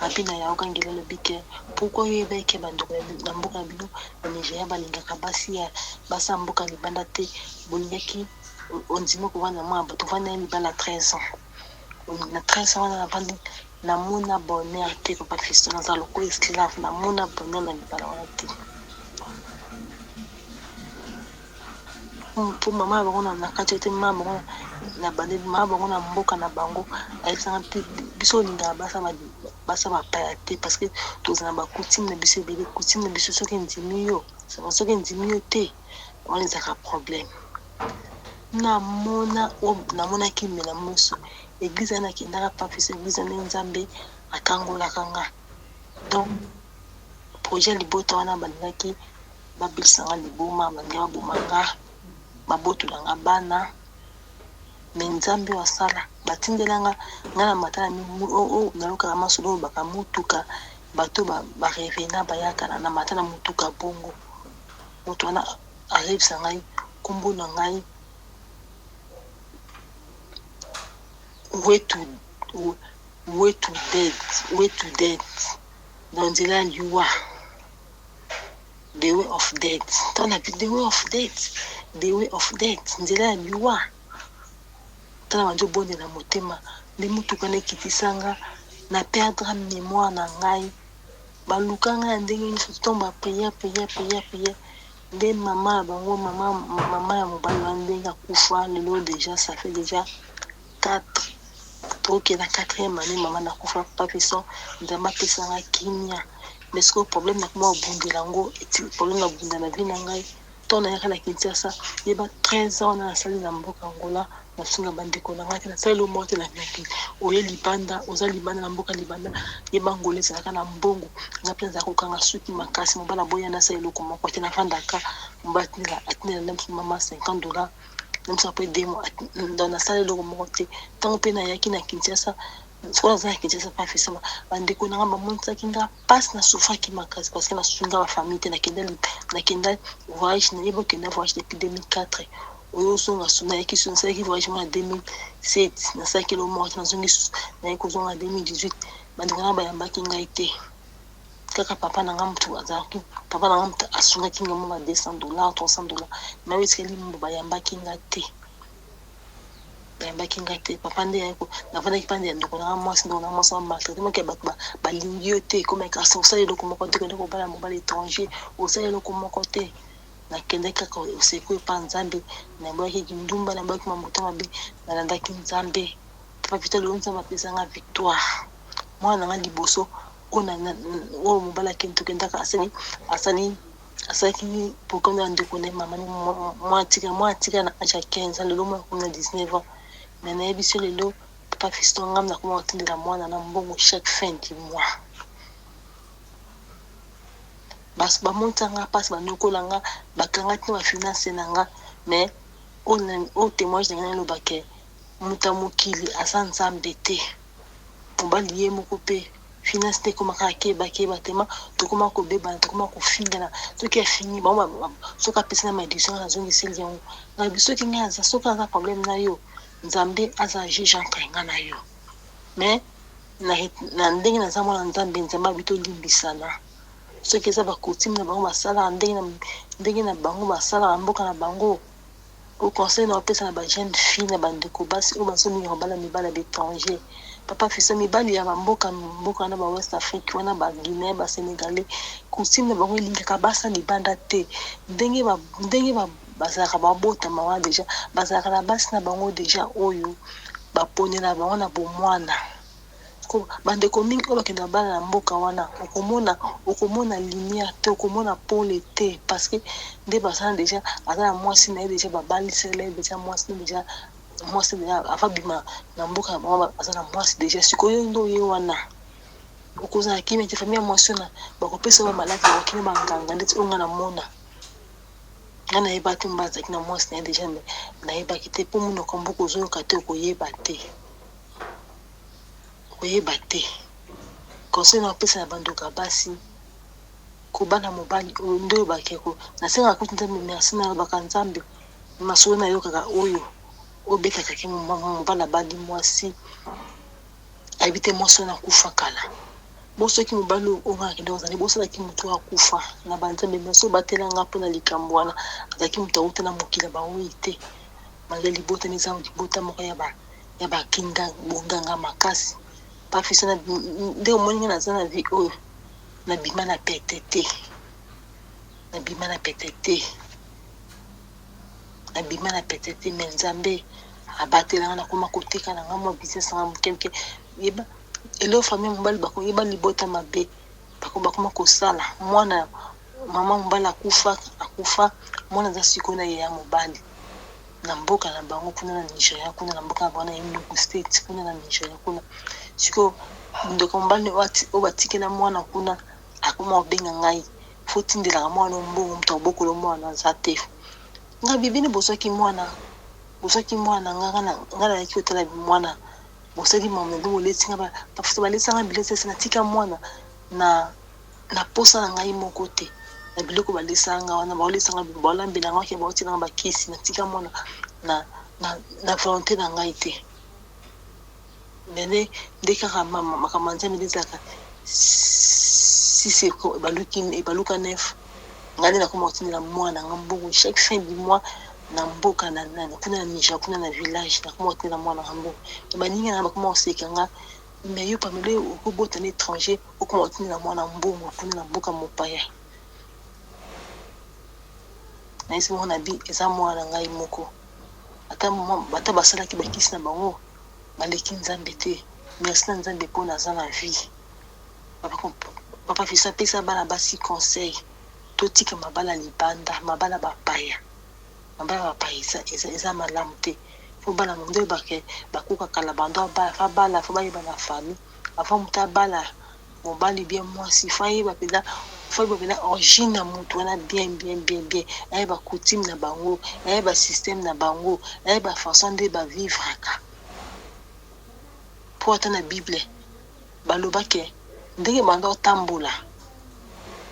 abina ya okangela lobike pourquoi yebeke bandeko na mboka na bino na Nigeria balingaka basi ya basa mboka libanda te bolingaki ondima kovanda mwa bato vanda libala 13 ans na 13 ans wana navandi namona bonheur te papa Fiston naza lokola esclave namona bonheur na libala wana te po mama bango na kati te mama bango na bande mama bango na mboka na bango ayesanga mpe biso olingaka basa bapaya te parce que tozala bakutime na biso ebele kutime na biso soki endimi yo te wana ezaka problème namonaki mela moso église ana kindaka pafisa église na nzambe akangolaka nga donc projet libota wana balingaki babilisanga liboma balingi babomanga babotolanga bana me nzambe wasala batindelanga nga na matala nalokaka masolo bakamutuka bato barevena bayakana na matala mutuka bongo moto wana arevisa ngai kombo na ngai way to death dans the way of death tana the way of death nzela liwa tana manjo bonde na motema nde mutuka nekitisanga na perdre mémoire na ngai balukanga ndenge nyonso tomba prière nde mama bango mama ya mobali wa ndenge akufa lelo déjà ça fait déjà 4 toke na 4e année mama nakufa papa Fiston nzamba pesanga kimia mais ce problème na kuma obundela ngo eti problème na bunda na vie na ngai tona yaka na Kinshasa yeba 13 ans na sali na mboka Angola na singa bandeko na ngai na sali lo morte na vie oye libanda oza libanda na mboka libanda yeba ngolesa naka na mbongo nga penza ko kanga suki makasi mobala boya na sali lo komoko te na fandaka mbatila atina na mama $50 même ça peut des mois dans la salle de remonter tant que na yaki na Kinshasa soit za Kinshasa pas fait ça bandeko na ngamba monta kinga passe na soufa ki makasi parce que na sunga la famille te na kenda voyage na yebo kenda voyage depuis 2004 oyo songa suna yaki sunsa yaki voyage en 2007 na 5 km na zongi na yako zonga 2018 bandeko na bayambaki ngai te kaka papa na nga mutu azalaki papa na nga mutu asungaki nga mwa $200 $300 mais wesikeli mbo bayambaki nga te bayambaki nga te papa nde yako navandaki pande ya ndeko na nga mwasi ndeko na nga mwasi bamaltraite moke bato balingi yo te komeka osala eloko moko te kende kobala mobali étranger osala eloko moko te nakende kaka oseko epa nzambe naboyaki kindumba naboyaki mamoto mabe nalandaki nzambe papa vita lelo nzambe apesanga victoire mwana nga liboso oyo mobali akende tokendaka asalaki programme ya ndeko na mama mwa atika na age ya 15 ans lelo mwana komi na 19 ans mais nayebi so lelo papa fiston ngam nakoma kotindela mwana na mbongo chaque fin du mois basi bamontanga mpasi banokolanga bakangaki na bafinance na nga mais oyo témoignage na nga nalobake moto mokili aza nzambe te mobali ye moko mpe finance te ekomaka akebakeba tema tokoma kobebana tokoma kofingana soki afini soki apesi na maédition nazongiseli yango na biso soki ngai aza soki aza problème na yo nzambe aza juge ankainga na yo mais na ndenge naza mwana nzambe nzambe abi tolimbisana soki eza bakotime na bango basalaka ndenge na bango basalaka mboka na bango oconseil na opesa na bajeune fille na bandeko basi oyo bazolinga kobala mibala bétranger papa fisa mibali ya mboka na ba West Afrique wana ba Guinée ba Sénégalais coutume na bango elingaka basa libanda te ndenge bazalaka babota mawa deja bazalaka na basi na bango deja oyo baponela bango na bomwana ko bandeko mingi oyo bakenda bana na mboka wana okomona lumière te okomona pole te parce que nde basala deja aza na mwasi na ye deja babalisele deja mwasi deja afabima na mboka bango aza na mwasi deja sikoyo ndo ye wana okozala kimia te famille ya mwasi wana bakopesa ba maladi bakokende banganga ndeti oyo nga na mona nga nayebaki mba azalaki na mwasi na ye deja me nayebaki te mpo monoko mboka ozoyoka te okoyeba te conseil na opesa na bandoka basi kobana mobali oyo nde oyo bakeko nasengaka kuti nzambe merci nalobaka nzambe masolo nayokaka oyo obetaka ke mobala badi mwasi ayebi te mwasi oyo nakufa kala bosoki mobali oyo akende ozali bosalaki motu akufa na banzambe nyonso batelanga mpona likambo wana azalaki motu auta na mokili baoyi te malgré libotani eza libota moko ya bakinga bonganga makasi bafisa na nde omoninga naza na vie oyo nabima na pete te me nzambe abatelanga nakoma koteka na nga mwa business nga mokemke yeba elo famille mobali bakoyeba libota mabe bakoma kosala mwana mama mobali akufa mwana aza sikoyo na ye ya mobali na mboka na bango kuna na Nigeria kuna na mboka na bango na Enugu State kuna na Nigeria kuna siko ndeko mobali oyo batikela mwana kuna akoma obenga ngai fo tindelaka mwana mbongo moto abokolo mwana aza te nga bibini bosaki mwana nga nayaki otala mwana bosaki mamende bolesinga bafusa balesanga bilese esi natika mwana na posa na ngai moko te na biloko balesanga wana baolesanga baolambelanga wake baotinanga bakisi natika mwana na volonté na ngai te mene nde kaka makambo nzambe nde ezalaka si ebaluka nef nga nde nakoma kotindela mwana nga mbongo chaque fin du mois na mboka kuna na Niger kuna na village nakoma kotindela mwana nga mbongo baninga na bakoma koseka nga mais yo pamele okobota na étranger okoma kotindela mwana mbongo kuna na mboka mopaya nayesi moko na bi eza mwana ngai moko ata basalaki bakisi na bango baleki nzambe te merci na nzambe mpo naza na vie papa fisa apesa bana basi conseil totika mabala libanda mabala bapaya eza malamu te fo bana mondo oyo bakoka kala bando abala fo bayeba na famille avant moto abala mobali bien mwasi fo ayeba mpenza origine na motu wana bien ayeba coutume na bango ayeba système na bango ayeba façon nde bavivraka mpo ata na bible balobake ndenge banda otambola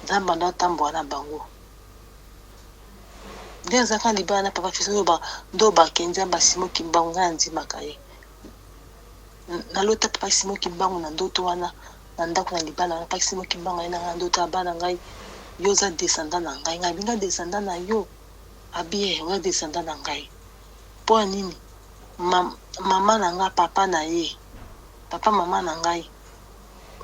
nzambe banda otambola na bango nde azaka libala na papa fisa oyo ndo bakenzi ya basimoki bango ngai andimaka ye na lota papa Simon Kimbangu na ndoto wana na ndako na libala na papa Simon Kimbangu na ndoto abana ngai yo za descendant na ngai ngai binga descendant na yo abie wa descendant na ngai po nini mama na nga papa na ye papa mama na ngai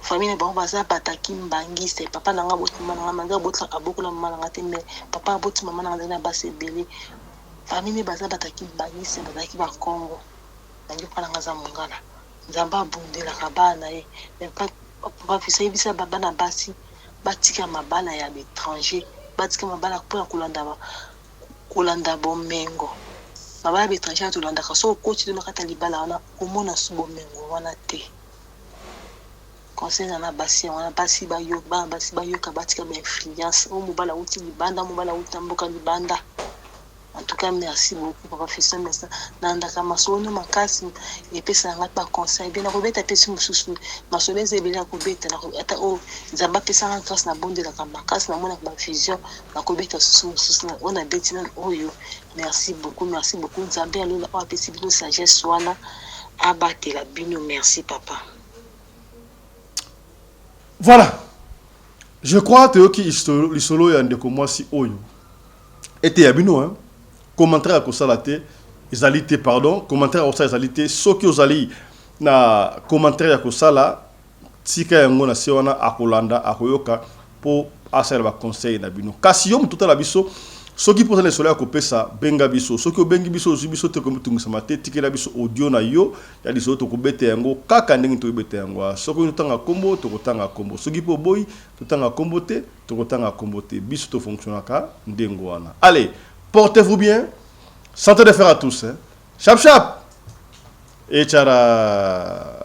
famille ba baza bataki mbangise papa na nga boti mama na nga manga botla abokola mama na nga te mais papa boti mama na nga na base belé famille baza bataki mbangise bataki ba Congo nangi pala nga za mongala nzamba bundela kabana ye mais papa fisa bisa baba na basi batika mabala ya l'étranger batika mabala pour kolanda bomengo mabala l'étranger to landa ka so coach de makata libala wana komona subo mengo wana te conseil na basi wana basi ba yo ka batika ba influence o mobala uti libanda mobala utamboka libanda. En tout cas, merci beaucoup, papa Fiston. Nanda kama solo makasi epesa nga pa conseil bien na kobeta pesi mususu masoleze ebele kobeta na ata o zamba pesa nga grâce na bonde la kama makasi na mona ba vision na kobeta susu na ona beti na oyo. Merci beaucoup nzambe alola o apesi bino sagesse wana abatela bino. Merci papa. Voilà, je crois que l'isolo ya ndeko mwasi oyo était ya bino hein. Commentaire à Kosalate, Ezalité, pardon, commentaire à Ezalité, Soki Ozali, na commentaire à Kosala, Tika Yangona Sewana, Akolanda, Akoyoka, pour asser le conseil Nabino. Kassiyom, tout à la biso, Soki pour les soleils à Kopesa, Benga biso, Soki au Bengi biso, Zubiso, Tekomutung Samate, Tiki la biso, audio na yo, ya des autres Kobete Yango, Kakanding to Bete Yango, Soki nous tanga combo, Tokotanga combo, Soki pour boy, Totanga combote, Tokotanga combote, biso to fonctionnaka, Ndengoana. Allez! Portez-vous bien. Santé de fer à tous. Hein. Chap chap. Et tchara.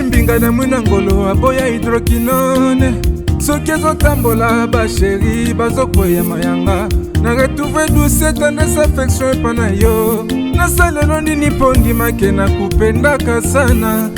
Mbinga na mwina ngolo aboya hydroquinone soki ezotambola basheri bazokoya mayanga na retrouve douce tendresse affection epa na yo nasalelo nini mpo ndimake na kupendaka sana